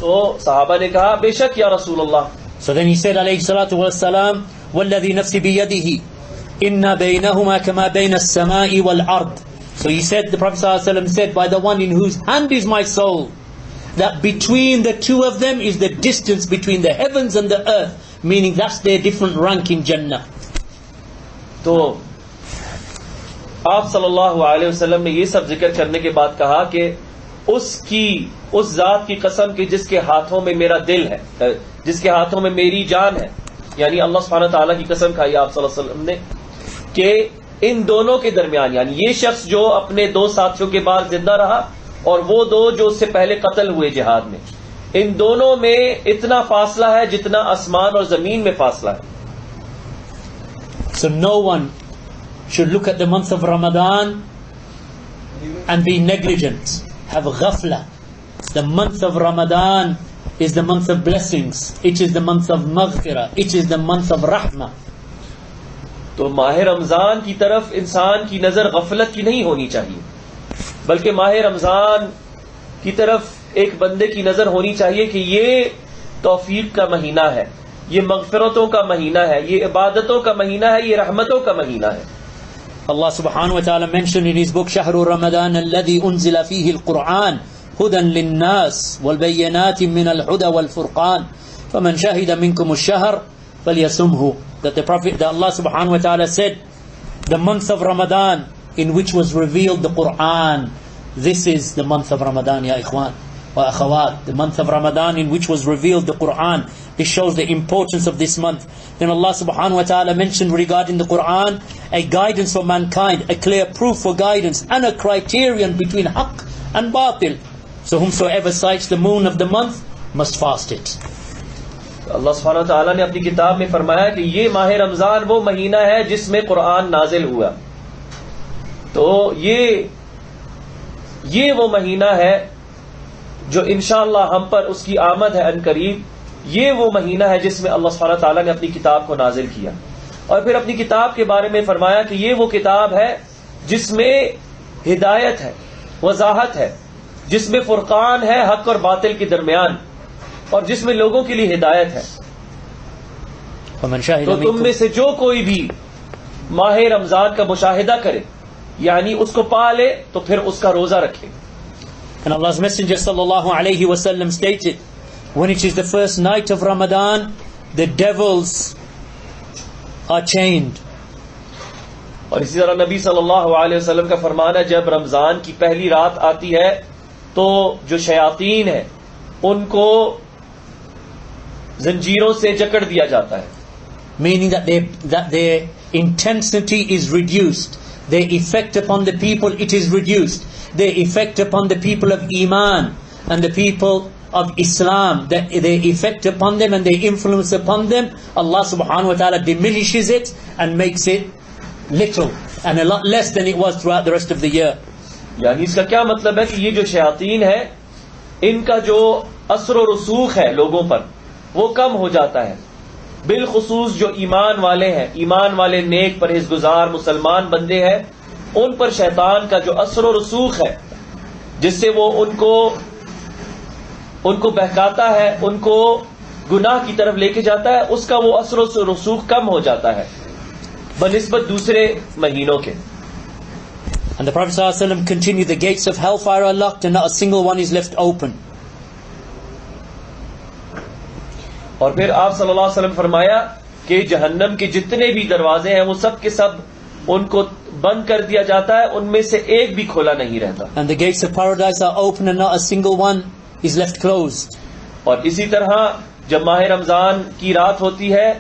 تو صحابہ نے کہا بے شک یا رسول اللہ. So then he said alayhi salatu wassalam, "Walladhi nafsi biyadihi inna baynahuma kama bayna as-sama'i wal ard." So he said, the Prophet sallallahu alaihi wasallam said, "By the one in whose hand is my soul, that between the 2 of them is the distance between the heavens and the earth," meaning that's their different rank in Jannah. تو آپ صلی اللہ علیہ وسلم نے یہ سب ذکر کرنے کے بعد کہا کہ اس ذات کی قسم کہ جس کے ہاتھوں میں میرا دل ہے، جس کے ہاتھوں میں میری جان ہے، یعنی اللہ سبحانہ تعالیٰ کی قسم کھائی آپ صلی اللہ علیہ وسلم نے کہ ان دونوں کے درمیان، یعنی یہ شخص جو اپنے دو ساتھیوں کے بعد زندہ رہا اور وہ دو جو اس سے پہلے قتل ہوئے جہاد میں، ان دونوں میں اتنا فاصلہ ہے جتنا آسمان اور زمین میں فاصلہ ہے. So no one should look at the month of Ramadan and be negligent, have ghafla. The month of Ramadan is the month of blessings. It is the month of maghfirah. It is the month of rahmah. تو ماہ رمضان کی طرف انسان کی نظر غفلت کی نہیں ہونی چاہیے، بلکہ ماہ رمضان کی طرف ایک بندے کی نظر ہونی چاہیے کہ یہ توفیق کا مہینہ ہے، یہ مغفرتوں کا مہینہ ہے، یہ عبادتوں کا مہینہ ہے، یہ رحمتوں کا مہینہ ہے. Allah subhanahu wa ta'ala mentioned in his book شهر رمضان الذي أنزل فيه القرآن هدى للناس والبينات من الهدى والفرقان فمن شهد منكم الشهر فليصمه. That Allah subhanahu wa ta'ala said, the month of Ramadan in which was revealed the Quran, this is the month of Ramadan, ya ikhwan wa akhawat, the month of Ramadan in which was revealed the Quran. This shows the importance of this month. Then Allah subhanahu wa ta'ala mentioned regarding the Quran a guidance for mankind, a clear proof for guidance, and a criterion between haqq and batil. So whomsoever sights the moon of the month must fast it. اللہ سبحانہ وتعالیٰ نے اپنی کتاب میں فرمایا کہ یہ ماہ رمضان وہ مہینہ ہے جس میں قرآن نازل ہوا. تو یہ وہ مہینہ ہے جو انشاءاللہ ہم پر اس کی آمد ہے عنقریب. یہ وہ مہینہ ہے جس میں اللہ سبحانہ وتعالیٰ نے اپنی کتاب کو نازل کیا، اور پھر اپنی کتاب کے بارے میں فرمایا کہ یہ وہ کتاب ہے جس میں ہدایت ہے، وضاحت ہے، جس میں فرقان ہے حق اور باطل کے درمیان، اور جس میں لوگوں کے لیے ہدایت ہے. تو تم میں سے جو کوئی بھی ماہ رمضان کا مشاہدہ کرے، یعنی اس کو پا لے، تو پھر اس کا روزہ رکھے. And Allah's Messenger sallallahu alayhi wa sallam stated, when it is the first night of Ramadan, the devils are chained. اور اسی طرح نبی صلی اللہ علیہ وسلم کا فرمان ہے جب رمضان کی پہلی رات آتی ہے تو جو شیاطین ہیں ان کو زنجیروں سے جکڑ دیا جاتا ہے. Meaning that their intensity is reduced, their effect upon the people it is reduced, their effect upon the people of Iman and the people of Islam, that their effect upon them and their influence upon them, Allah subhanahu wa ta'ala diminishes it and makes it little and a lot less than it was throughout the rest of the year. یعنی اس کا کیا مطلب ہے کہ یہ جو شیاطین ہے ان کا جو اثر و رسوخ ہے لوگوں پر وہ کم ہو جاتا ہے، بالخصوص جو ایمان والے ہیں، ایمان والے نیک پرہیزگزار مسلمان بندے ہیں، ان پر شیطان کا جو اثر و رسوخ ہے جس سے وہ ان کو بہکاتا ہے، ان کو گناہ کی طرف لے کے جاتا ہے، اس کا وہ اثر و رسوخ کم ہو جاتا ہے بنسبت دوسرے مہینوں کے. And the Prophet ﷺ continued, the gates of hellfire are locked and not a single one is left open. اور پھر آپ صلی اللہ علیہ وسلم فرمایا کہ جہنم کے جتنے بھی دروازے ہیں وہ سب کے سب ان کو بند کر دیا جاتا ہے، ان میں سے ایک بھی کھولا نہیں رہتا. And the gates of paradise are open and not a single one is left closed. اور اسی طرح جب ماہ رمضان کی رات ہوتی ہے،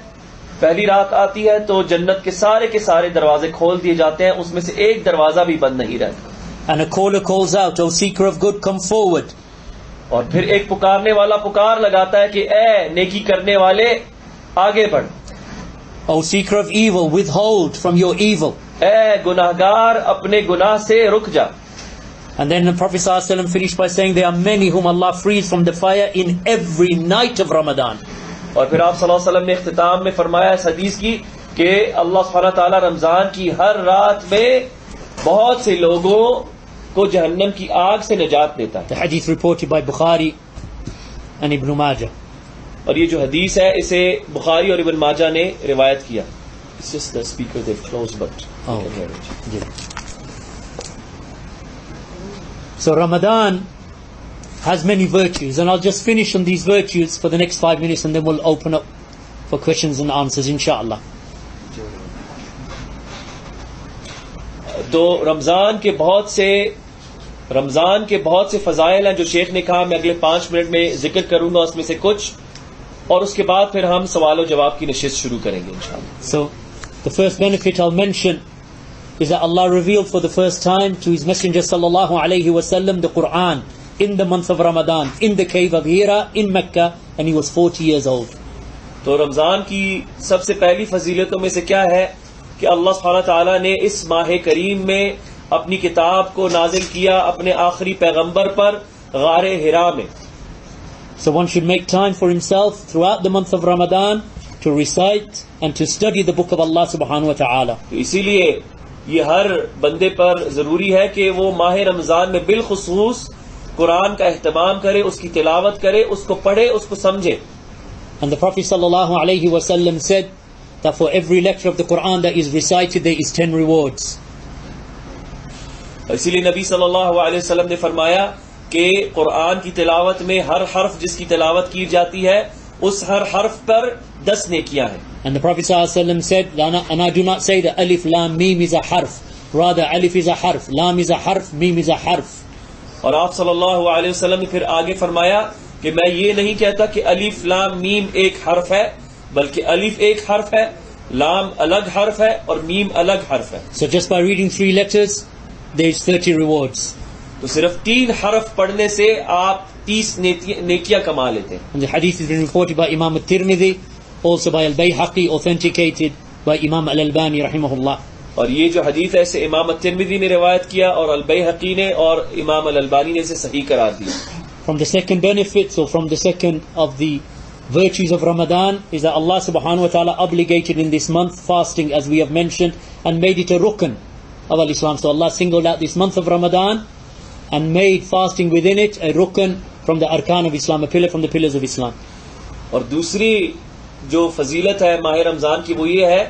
پہلی رات آتی ہے تو جنت کے سارے دروازے کھول دیے جاتے ہیں، اس میں سے ایک دروازہ بھی بند نہیں رہتا. And a caller calls out, O seeker of good, come forward. اور پھر ایک پکارنے والا پکار لگاتا ہے کہ اے نیکی کرنے والے آگے بڑھ. O seeker of evil, withhold from your evil. اے گناہگار اپنے گناہ سے رک جا. And then the Prophet ﷺ finished by saying there are many whom Allah frees from the fire in every night of Ramadan. اور پھر آپ صلی اللہ علیہ وسلم نے اختتام میں فرمایا اس حدیث کی کہ اللہ سبحانہ تعالیٰ رمضان کی ہر رات میں بہت سے لوگوں کو جہنم کی آگ سے نجات دیتا ہے. The hadith reported by Bukhari and Ibn Majah. اور یہ جو حدیث ہے اسے بخاری اور ابن ماجہ نے روایت کیا. It's just the speaker they've closed but Oh, yeah. So Ramadan has many virtues, and I'll just finish on these virtues for the next 5 minutes and then we'll open up for questions and answers inshallah. تو رمضان کے بہت سے رمضان کے بہت سے فضائل ہیں جو شیخ نے کہا، میں اگلے 5 منٹ میں ذکر کروں گا اس میں سے کچھ، اور اس کے بعد پھر ہم سوال و جواب کی نشست شروع کریں گے انشاءاللہ. So, the first benefit I'll mention is that Allah revealed for the first time to His Messenger sallallahu alayhi wasallam the Quran in the month of Ramadan, in the cave of Hira, in Mecca, and he was 40 years old. تو رمضان کی سب سے پہلی فضیلتوں میں سے کیا ہے کہ اللہ سبحانہ تعالیٰ نے اس ماہ کریم میں اپنی کتاب کو نازل کیا اپنے آخری پیغمبر پر غار حرا میں. So one should make time for himself throughout the month of Ramadan to recite and to study the book of Allah subhanahu wa ta'ala. تو اسی لیے یہ ہر بندے پر ضروری ہے کہ وہ ماہ رمضان میں بالخصوص قرآن کا اہتمام کرے، اس کی تلاوت کرے، اس کو پڑھے، اس کو سمجھے. And the Prophet sallallahu alayhi wa sallam said that for every lecture of the Quran that is recited there is 10 rewards. اسی لیے نبی صلی اللہ علیہ وسلم نے فرمایا کہ قرآن کی تلاوت میں ہر حرف جس کی تلاوت کی جاتی ہے اس ہر حرف پر 10 نیکیاں ہیں. And the Prophet ﷺ said, and I do not say that alif lam mim is a harf, rather alif is a harf, lam is a harf, mim is a harf. اور آپ صلی اللہ علیہ وسلم نے پھر آگے فرمایا کہ میں یہ نہیں کہتا کہ الف لام میم ایک حرف ہے، بلکہ الف ایک حرف ہے، لام الگ حرف ہے اور میم الگ حرف ہے. So just by reading 3 letters, there is 30 rewards. تو صرف 3 حرف پڑھنے سے آپ 30 نیکیاں کما لیتے ہیں. And the hadith has been reported by Imam al-Tirmidhi, also by al-Bayhaqi, authenticated by Imam al-Albani rahimahullah. اور یہ جو حدیث ہے اسے امام الترمذی نے روایت کیا اور البیہقی نے اور امام الالبانی نے اسے صحیح قرار دیا. From the second benefits, or from the second of the virtues of Ramadan, is that Allah subhanahu wa ta'ala obligated in this month fasting, as we have mentioned, and made it a rukn of al-Islam. So Allah singled out this month of Ramadan and made fasting within it a rukn from the arkan of Islam, a pillar from the pillars of Islam. اور دوسری جو فضیلت ہے ماہ رمضان کی وہ یہ ہے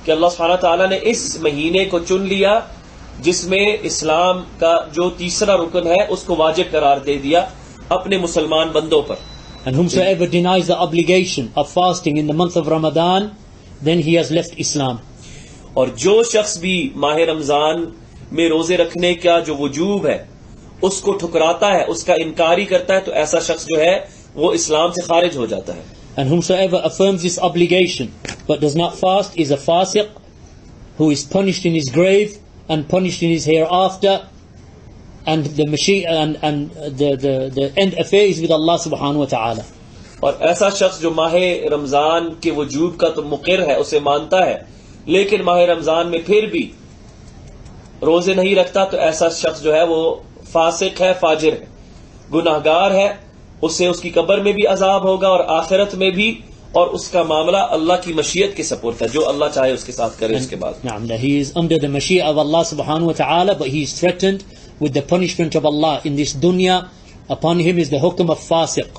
کہ اللہ سبحانہ تعالیٰ نے اس مہینے کو چن لیا جس میں اسلام کا جو تیسرا رکن ہے اس کو واجب قرار دے دیا اپنے مسلمان بندوں پر. And whomsoever denies the obligation of fasting in the month of Ramadan, then he has left Islam. اور جو شخص بھی ماہ رمضان میں روزے رکھنے کا جو وجوب ہے اس کو ٹھکراتا ہے، اس کا انکاری کرتا ہے، تو ایسا شخص جو ہے وہ اسلام سے خارج ہو جاتا ہے. And whomsoever affirms this obligation but does not fast is a fasiq who is punished in his grave and punished in his hereafter, and the end affair is with Allah subhanahu wa ta'ala. اور ایسا شخص جو ماہ رمضان کے وجوب کا تو مقر ہے، اسے مانتا ہے، لیکن ماہ رمضان میں پھر بھی روزے نہیں رکھتا، تو ایسا شخص جو ہے وہ فاسق ہے، فاجر ہے، گناہگار ہے. اسے اس کی قبر میں بھی عذاب ہوگا اور آخرت میں بھی، اور اس کا معاملہ اللہ کی مشیت کے سپرد ہے، جو اللہ چاہے اس کے ساتھ کرے. اس کے بعد he is under the mashiyah of Allah subhanahu wa ta'ala, but he is threatened with the punishment of Allah in this dunya. Upon him is the hukm of fasiq,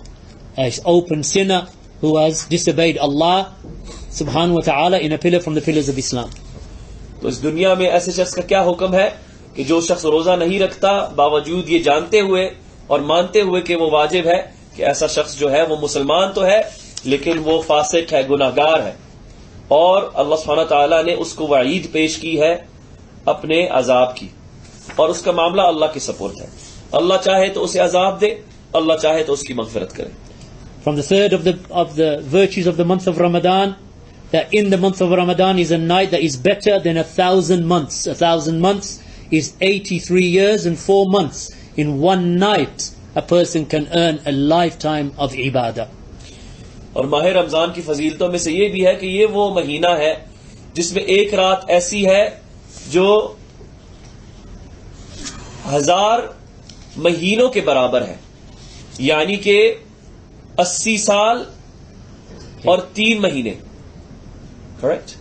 an open sinner who has disobeyed Allah subhanahu wa ta'ala in a pillar from the pillars of Islam. تو اس دنیا میں ایسے شخص کا کیا حکم ہے کہ جو شخص روزہ نہیں رکھتا باوجود یہ جانتے ہوئے اور مانتے ہوئے کہ وہ واجب ہے، کہ ایسا شخص جو ہے وہ مسلمان تو ہے لیکن وہ فاسق ہے، گناہگار ہے، اور اللہ سبحانہ تعالیٰ نے اس کو وعید پیش کی ہے اپنے عذاب کی، اور اس کا معاملہ اللہ کے سپرد ہے. اللہ چاہے تو اسے عذاب دے، اللہ چاہے تو اس کی مغفرت کرے. From the third of the virtues of the month of Ramadan, that in the month of Ramadan is a night that is better than 1,000 months. 1,000 months is 83 years and 4 months. In one night a person can earn a lifetime of ibadah. اور ماہ رمضان کی فضیلتوں میں سے یہ بھی ہے کہ یہ وہ مہینہ ہے جس میں ایک رات ایسی ہے جو 1000 مہینوں کے برابر ہے، یعنی کہ 80 سال اور 3 مہینے. کریکٹ؟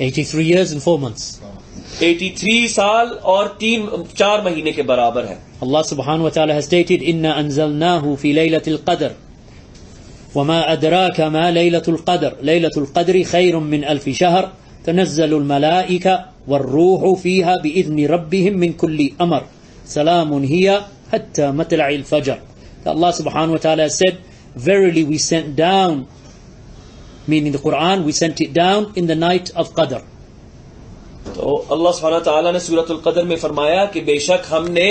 83 years and 4 months. 83 سال اور 4 مہینے کے برابر ہے. Allah subhanahu wa ta'ala has stated, Inna anzalnahu fi laylatil qadr وما أدراك ما ليلة القدر ليلة القدر خير من 1000 شهر تنزل الملائكة والروح فيها بإذن ربهم من كل أمر سلام هي حتى مطلع الفجر. Allah subhanahu wa ta'ala said, verily we sent down, meaning the Quran, we sent it down in the night of Qadr. تو اللہ سبحانہ تعالیٰ نے سورۃ القدر میں فرمایا کہ بے شک ہم نے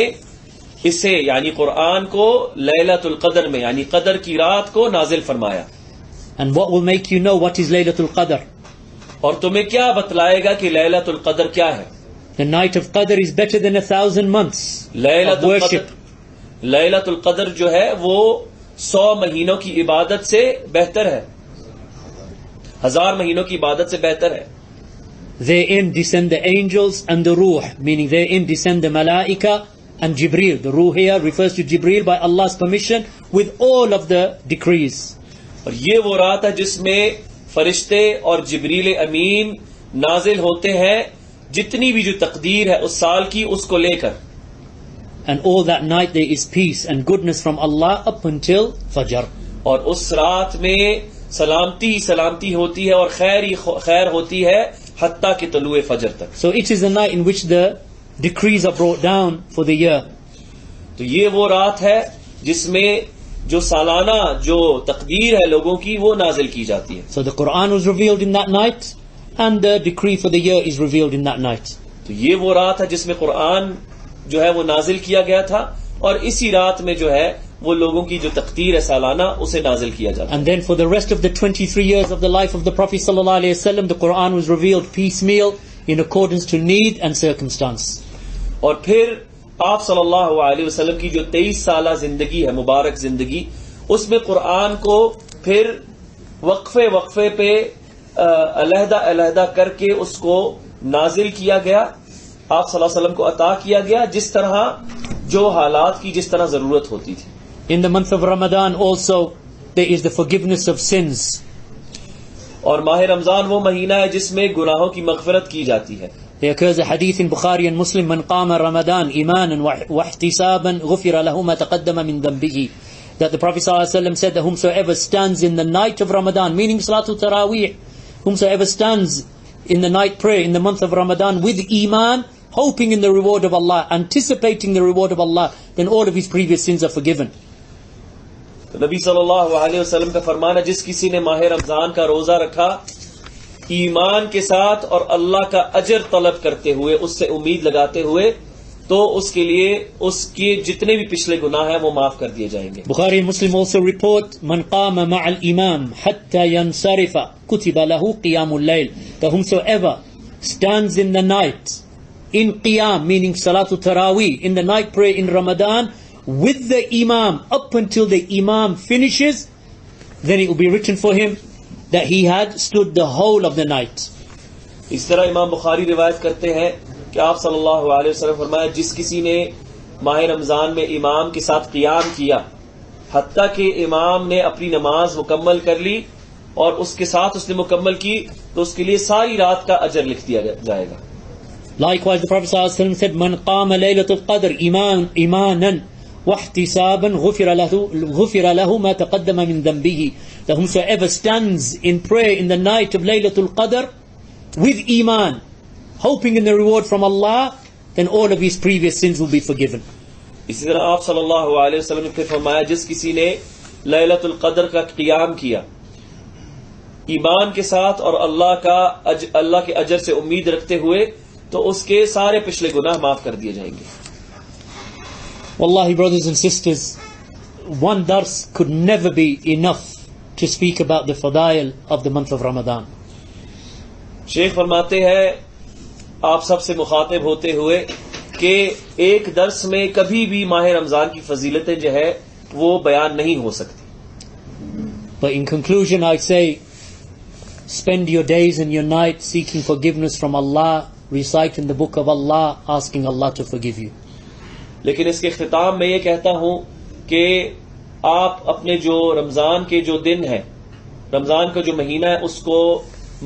اسے یعنی قرآن کو لیلۃ القدر میں یعنی قدر کی رات کو نازل فرمایا. And what will make you know what is Laylatul Qadr? اور تمہیں کیا بتلائے گا کہ لیلۃ القدر کیا ہے؟ The night of Qadr is better than 1,000 months of worship. لیلۃ القدر جو ہے وہ 100 مہینوں کی عبادت سے بہتر ہے, 1000 مہینوں کی عبادت سے بہتر ہے. Therein descend the angels and the Ruh, meaning therein descend the Malaika and Jibreel. The Ruh here refers to Jibreel by Allah's permission with all of the decrees. اور یہ وہ رات ہے جس میں فرشتے اور جبریل امین نازل ہوتے ہیں جتنی بھی جو تقدیر ہے اس سال کی اس کو لے کر. And all that night there is peace and goodness from Allah up until Fajr. اور اس رات میں سلامتی سلامتی ہوتی ہے اور خیر ہوتی ہے حتیٰ کہ طلوع فجر تک. So it is the night in which the decrees are brought down for the year. تو یہ وہ رات ہے جس میں جو سالانہ جو تقدیر ہے لوگوں کی وہ نازل کی جاتی ہے. So the Quran was revealed in that night and the decree for the year is revealed in that night. تو یہ وہ رات ہے جس میں قرآن جو ہے وہ نازل کیا گیا تھا اور اسی رات میں جو ہے وہ لوگوں کی جو تقدیر ہے سالانہ اسے نازل کیا جاتا ہے. And then for the rest of the 23 years of the life of the Prophet sallallahu alaihi wasallam, the Quran was revealed piecemeal in accordance to need and circumstance. اور پھر آپ صلی اللہ علیہ وسلم کی جو 23 سالہ زندگی ہے مبارک زندگی اس میں قرآن کو پھر وقفے وقفے پہ علیحدہ علیحدہ کر کے اس کو نازل کیا گیا, آپ صلی اللہ علیہ وسلم کو عطا کیا گیا جس طرح جو حالات کی جس طرح ضرورت ہوتی تھی. In the month of Ramadan also there is the forgiveness of sins. اور ماہ رمضان وہ مہینہ ہے جس میں گناہوں کی مغفرت کی جاتی ہے. There occurs a hadith in Bukhari and Muslim, Man qama Ramadan imanan wa ihtisaban ghufira lahu ma taqaddama min dhanbihi, that the Prophet ﷺ said that whomsoever stands in the night of Ramadan, meaning Salatul Taraweeh, whomsoever stands in the night prayer in the month of Ramadan with iman, hoping in the reward of Allah, anticipating the reward of Allah, then all of his previous sins are forgiven. تو نبی صلی اللہ علیہ وسلم کا فرمان ہے جس کسی نے ماہ رمضان کا روزہ رکھا ایمان کے ساتھ اور اللہ کا اجر طلب کرتے ہوئے اس سے امید لگاتے ہوئے تو اس کے لیے اس کے جتنے بھی پچھلے گناہ ہیں وہ معاف کر دیے جائیں گے. Bukhari and Muslim also report Man qama ma'al imam hatta yansarifa kutiba lahu qiyamul layl, that whomsoever stands in the night in qiyam, meaning Salatul Taraweeh, in the night prayer in Ramadan with the imam up until the imam finishes, then it will be written for him that he had stood the whole of the night. اس طرح امام بخاری روایت کرتے ہیں کہ آپ صلی اللہ علیہ وسلم فرمایا جس کسی نے ماہ رمضان میں امام کے ساتھ قیام کیا حتیٰ کہ امام نے اپنی نماز مکمل کر لی اور اس کے ساتھ اس نے مکمل کی تو اس کے لیے ساری رات کا اجر لکھ دیا جائے گا. Likewise, the Prophet ﷺ said, Man qama laylatul qadr imanan wahtisaban ghufira lahu ma taqaddama min dhanbihi, that whomsoever stands in prayer in the night of Laylatul Qadr with iman, hoping in the reward from Allah, then all of his previous sins will be forgiven. اسی طرح آپ صلی اللہ علیہ وسلم نے پھر فرمایا جس کسی نے لیلۃ القدر کا قیام کیا ایمان کے ساتھ اور اللہ کے اجر سے امید رکھتے ہوئے تو اس کے سارے پچھلے گناہ معاف کر دیے جائیں گے. Wallahi, brothers and sisters, one dars could never be enough to speak about the fadail of the month of Ramadan. شیخ فرماتے ہیں آپ سب سے مخاطب ہوتے ہوئے کہ ایک درس میں کبھی بھی ماہ رمضان کی فضیلتیں جو ہے وہ بیان نہیں ہو سکتی. But in conclusion, I say, spend your days and your nights seeking forgiveness from Allah, reciting the book of Allah, asking Allah to forgive you. لیکن اس کے اختتام میں یہ کہتا ہوں کہ آپ اپنے جو رمضان کے جو دن ہے رمضان کا جو مہینہ ہے اس کو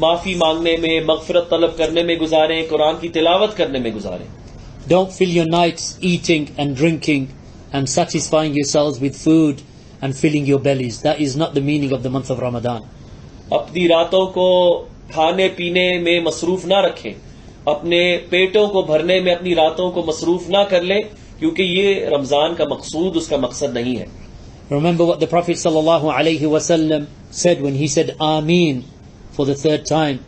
معافی مانگنے میں مغفرت طلب کرنے میں گزاریں, قرآن کی تلاوت کرنے میں گزاریں. Don't fill your nights eating and drinking and satisfying yourselves with food and filling your bellies. That is not the meaning of the month of Ramadan. اپنی راتوں کو کھانے پینے میں مصروف نہ رکھیں, اپنے پیٹوں کو بھرنے میں اپنی راتوں کو مصروف نہ کر لیں کیونکہ یہ رمضان کا مقصود اس کا مقصد نہیں ہے. Remember what the Prophet sallallahu alaihi wasallam said when he said Ameen for the third time,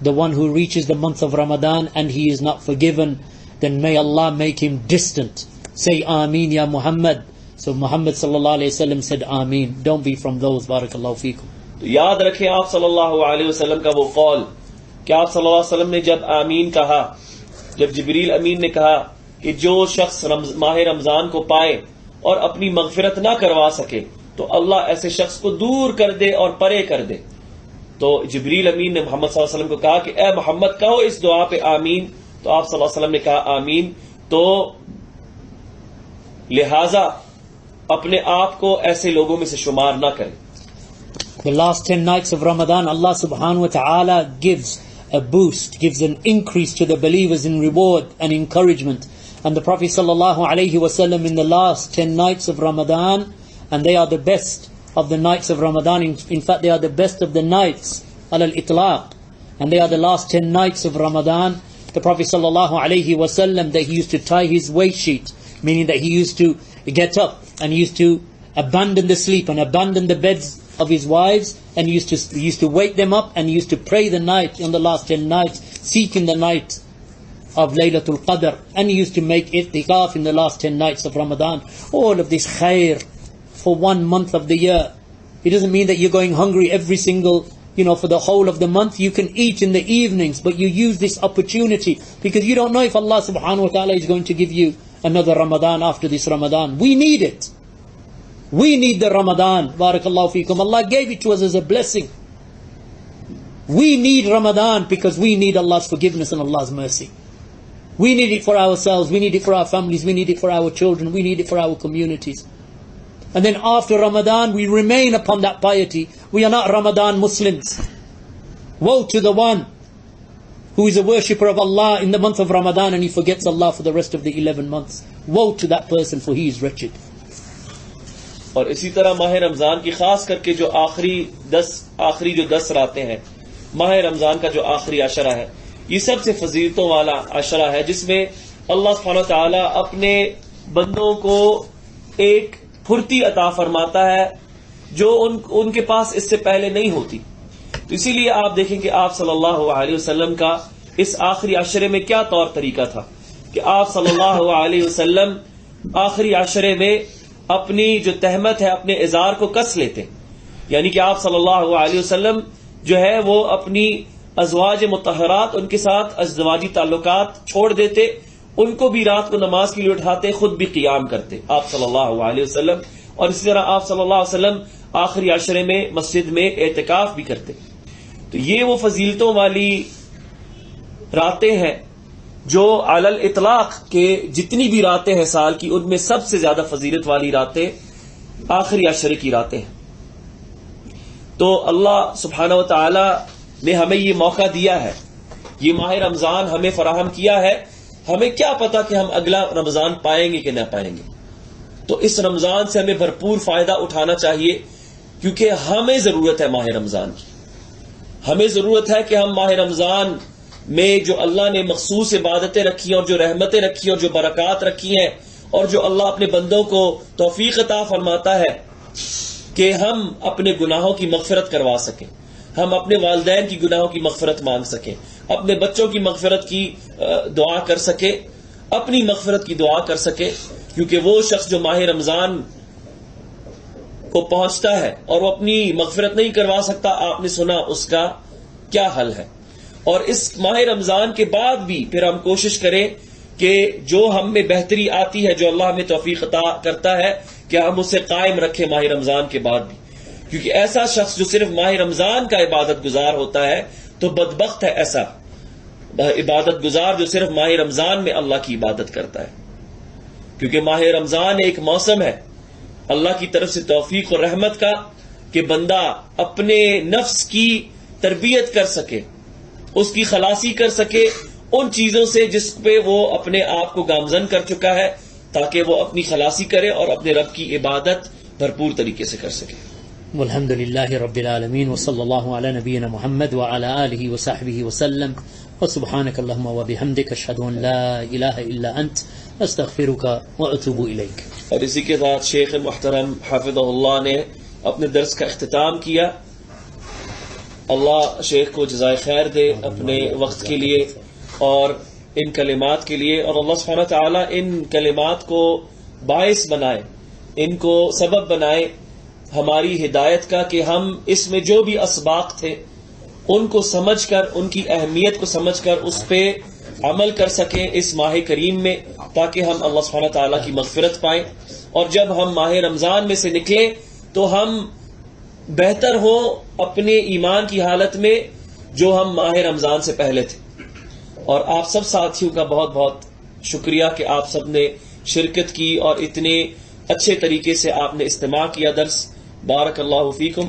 the one who reaches the month of Ramadan and he is not forgiven, then may Allah make him distant say Ameen ya Muhammad. So Muhammad sallallahu alayhi wasallam said Ameen. Don't be from those. Barakallahu feekum. تو یاد رکھیں آپ صلی اللہ علیہ وسلم کا وہ قول کہ آپ صلی اللہ علیہ وسلم نے جب آمین کہا، جب جبریل امین نے کہا کہ جو شخص ماہ رمضان کو پائے اور اپنی مغفرت نہ کروا سکے تو اللہ ایسے شخص کو دور کر دے اور پرے کر دے. تو جبریل امین نے محمد صلی اللہ علیہ وسلم کو کہا کہ اے محمد کہو اس دعا پہ آمین. تو آپ صلی اللہ علیہ وسلم نے کہا آمین. تو لہذا اپنے آپ کو ایسے لوگوں میں سے شمار نہ کریں. The last 10 nights of Ramadan, Allah subhanahu wa ta'ala gives a boost, gives an increase to the believers in reward and encouragement. And the Prophet sallallahu alayhi wa sallam in the last 10 nights of Ramadan, and they are the best of the nights of Ramadan, in fact they are the best of the nights ala al-itlaq, and they are the last 10 nights of Ramadan. The Prophet sallallahu alayhi wa sallam, that he used to tie his waist sheet, meaning that he used to get up and he used to abandon the sleep and abandon the beds of his wives, and he used to wake them up and he used to pray the night on the last 10 nights, seeking the night of Laylatul Qadr, and he used to make i'tikaf in the last 10 nights of Ramadan. All of this khair for 1 month of the year. It doesn't mean that you're going hungry every single, for the whole of the month. You can eat in the evenings, but you use this opportunity because you don't know if Allah subhanahu wa ta'ala is going to give you another Ramadan after this Ramadan. We need it. We need the Ramadan. Barakallahu feekum. Allah gave it to us as a blessing. We need Ramadan because we need Allah's forgiveness and Allah's mercy. We need it for ourselves. We need it for our families. We need it for our children. We need it for our communities. And then after Ramadan, we remain upon that piety. We are not Ramadan Muslims. Woe to the one who is a worshipper of Allah in the month of Ramadan and he forgets Allah for the rest of the 11 months. Woe to that person, for he is wretched. اور اسی طرح ماہ رمضان کی خاص کر کے جو آخری جو 10 راتیں ہیں، ماہ رمضان کا جو آخری عشرہ ہے، یہ سب سے فضیلتوں والا عشرہ ہے، جس میں اللہ سبحانہ وتعالی اپنے بندوں کو ایک پھرتی عطا فرماتا ہے جو ان کے پاس اس سے پہلے نہیں ہوتی. تو اسی لیے آپ دیکھیں کہ آپ صلی اللہ علیہ وسلم کا اس آخری عشرے میں کیا طور طریقہ تھا کہ آپ صلی اللہ علیہ وسلم آخری عشرے میں اپنی جو تہمت ہے اپنے ازار کو کس لیتے، یعنی کہ آپ صلی اللہ علیہ وسلم جو ہے وہ اپنی ازواج مطہرات، ان کے ساتھ ازدواجی تعلقات چھوڑ دیتے، ان کو بھی رات کو نماز کے لیے اٹھاتے، خود بھی قیام کرتے آپ صلی اللہ علیہ وسلم. اور اسی طرح آپ صلی اللہ علیہ وسلم آخری عشرے میں مسجد میں اعتکاف بھی کرتے. تو یہ وہ فضیلتوں والی راتیں ہیں جو علی الاطلاق کے جتنی بھی راتیں ہیں سال کی، ان میں سب سے زیادہ فضیلت والی راتیں آخری عشرے کی راتیں ہیں. تو اللہ سبحانہ و تعالی نے ہمیں یہ موقع دیا ہے، یہ ماہ رمضان ہمیں فراہم کیا ہے. ہمیں کیا پتا کہ ہم اگلا رمضان پائیں گے کہ نہ پائیں گے. تو اس رمضان سے ہمیں بھرپور فائدہ اٹھانا چاہیے، کیونکہ ہمیں ضرورت ہے ماہ رمضان کی. ہمیں ضرورت ہے کہ ہم ماہ رمضان میں جو اللہ نے مخصوص عبادتیں رکھی ہیں اور جو رحمتیں رکھی ہیں اور جو برکات رکھی ہیں اور جو اللہ اپنے بندوں کو توفیق عطا فرماتا ہے کہ ہم اپنے گناہوں کی مغفرت کروا سکیں، ہم اپنے والدین کی گناہوں کی مغفرت مانگ سکیں، اپنے بچوں کی مغفرت کی دعا کر سکیں، اپنی مغفرت کی دعا کر سکیں. کیونکہ وہ شخص جو ماہ رمضان کو پہنچتا ہے اور وہ اپنی مغفرت نہیں کروا سکتا، آپ نے سنا اس کا کیا حل ہے. اور اس ماہ رمضان کے بعد بھی پھر ہم کوشش کریں کہ جو ہم میں بہتری آتی ہے، جو اللہ ہمیں توفیق عطا کرتا ہے، کہ ہم اسے قائم رکھیں ماہ رمضان کے بعد بھی. کیونکہ ایسا شخص جو صرف ماہ رمضان کا عبادت گزار ہوتا ہے تو بدبخت ہے ایسا عبادت گزار جو صرف ماہ رمضان میں اللہ کی عبادت کرتا ہے. کیونکہ ماہ رمضان ایک موسم ہے اللہ کی طرف سے توفیق اور رحمت کا، کہ بندہ اپنے نفس کی تربیت کر سکے، اس کی خلاصی کر سکے ان چیزوں سے جس پہ وہ اپنے آپ کو گامزن کر چکا ہے، تاکہ وہ اپنی خلاصی کرے اور اپنے رب کی عبادت بھرپور طریقے سے کر سکے. والحمد للہ رب العالمین وصلی اللہ علی نبینا محمد وعلی آلہ وصحبہ وسلم وسبحانک اللہم وبحمدک اشہد ان لا الہ الا انت استغفرک واتوب الیک. اور اسی کے ساتھ شیخ محترم حافظہ اللہ نے اپنے درس کا اختتام کیا. اللہ شیخ کو جزائے خیر دے اپنے وقت کے لیے اور ان کلمات کے لیے، اور اللہ سبحانہ تعالیٰ ان کلمات کو باعث بنائے، ان کو سبب بنائے ہماری ہدایت کا، کہ ہم اس میں جو بھی اسباق تھے ان کو سمجھ کر، ان کی اہمیت کو سمجھ کر اس پہ عمل کر سکیں اس ماہ کریم میں، تاکہ ہم اللہ سبحانہ تعالیٰ کی مغفرت پائیں، اور جب ہم ماہ رمضان میں سے نکلیں تو ہم بہتر ہوں اپنے ایمان کی حالت میں جو ہم ماہ رمضان سے پہلے تھے۔ اور آپ سب ساتھیوں کا بہت بہت شکریہ کہ آپ سب نے شرکت کی اور اتنے اچھے طریقے سے آپ نے استماع کیا درس۔ بارک اللہ فیکم۔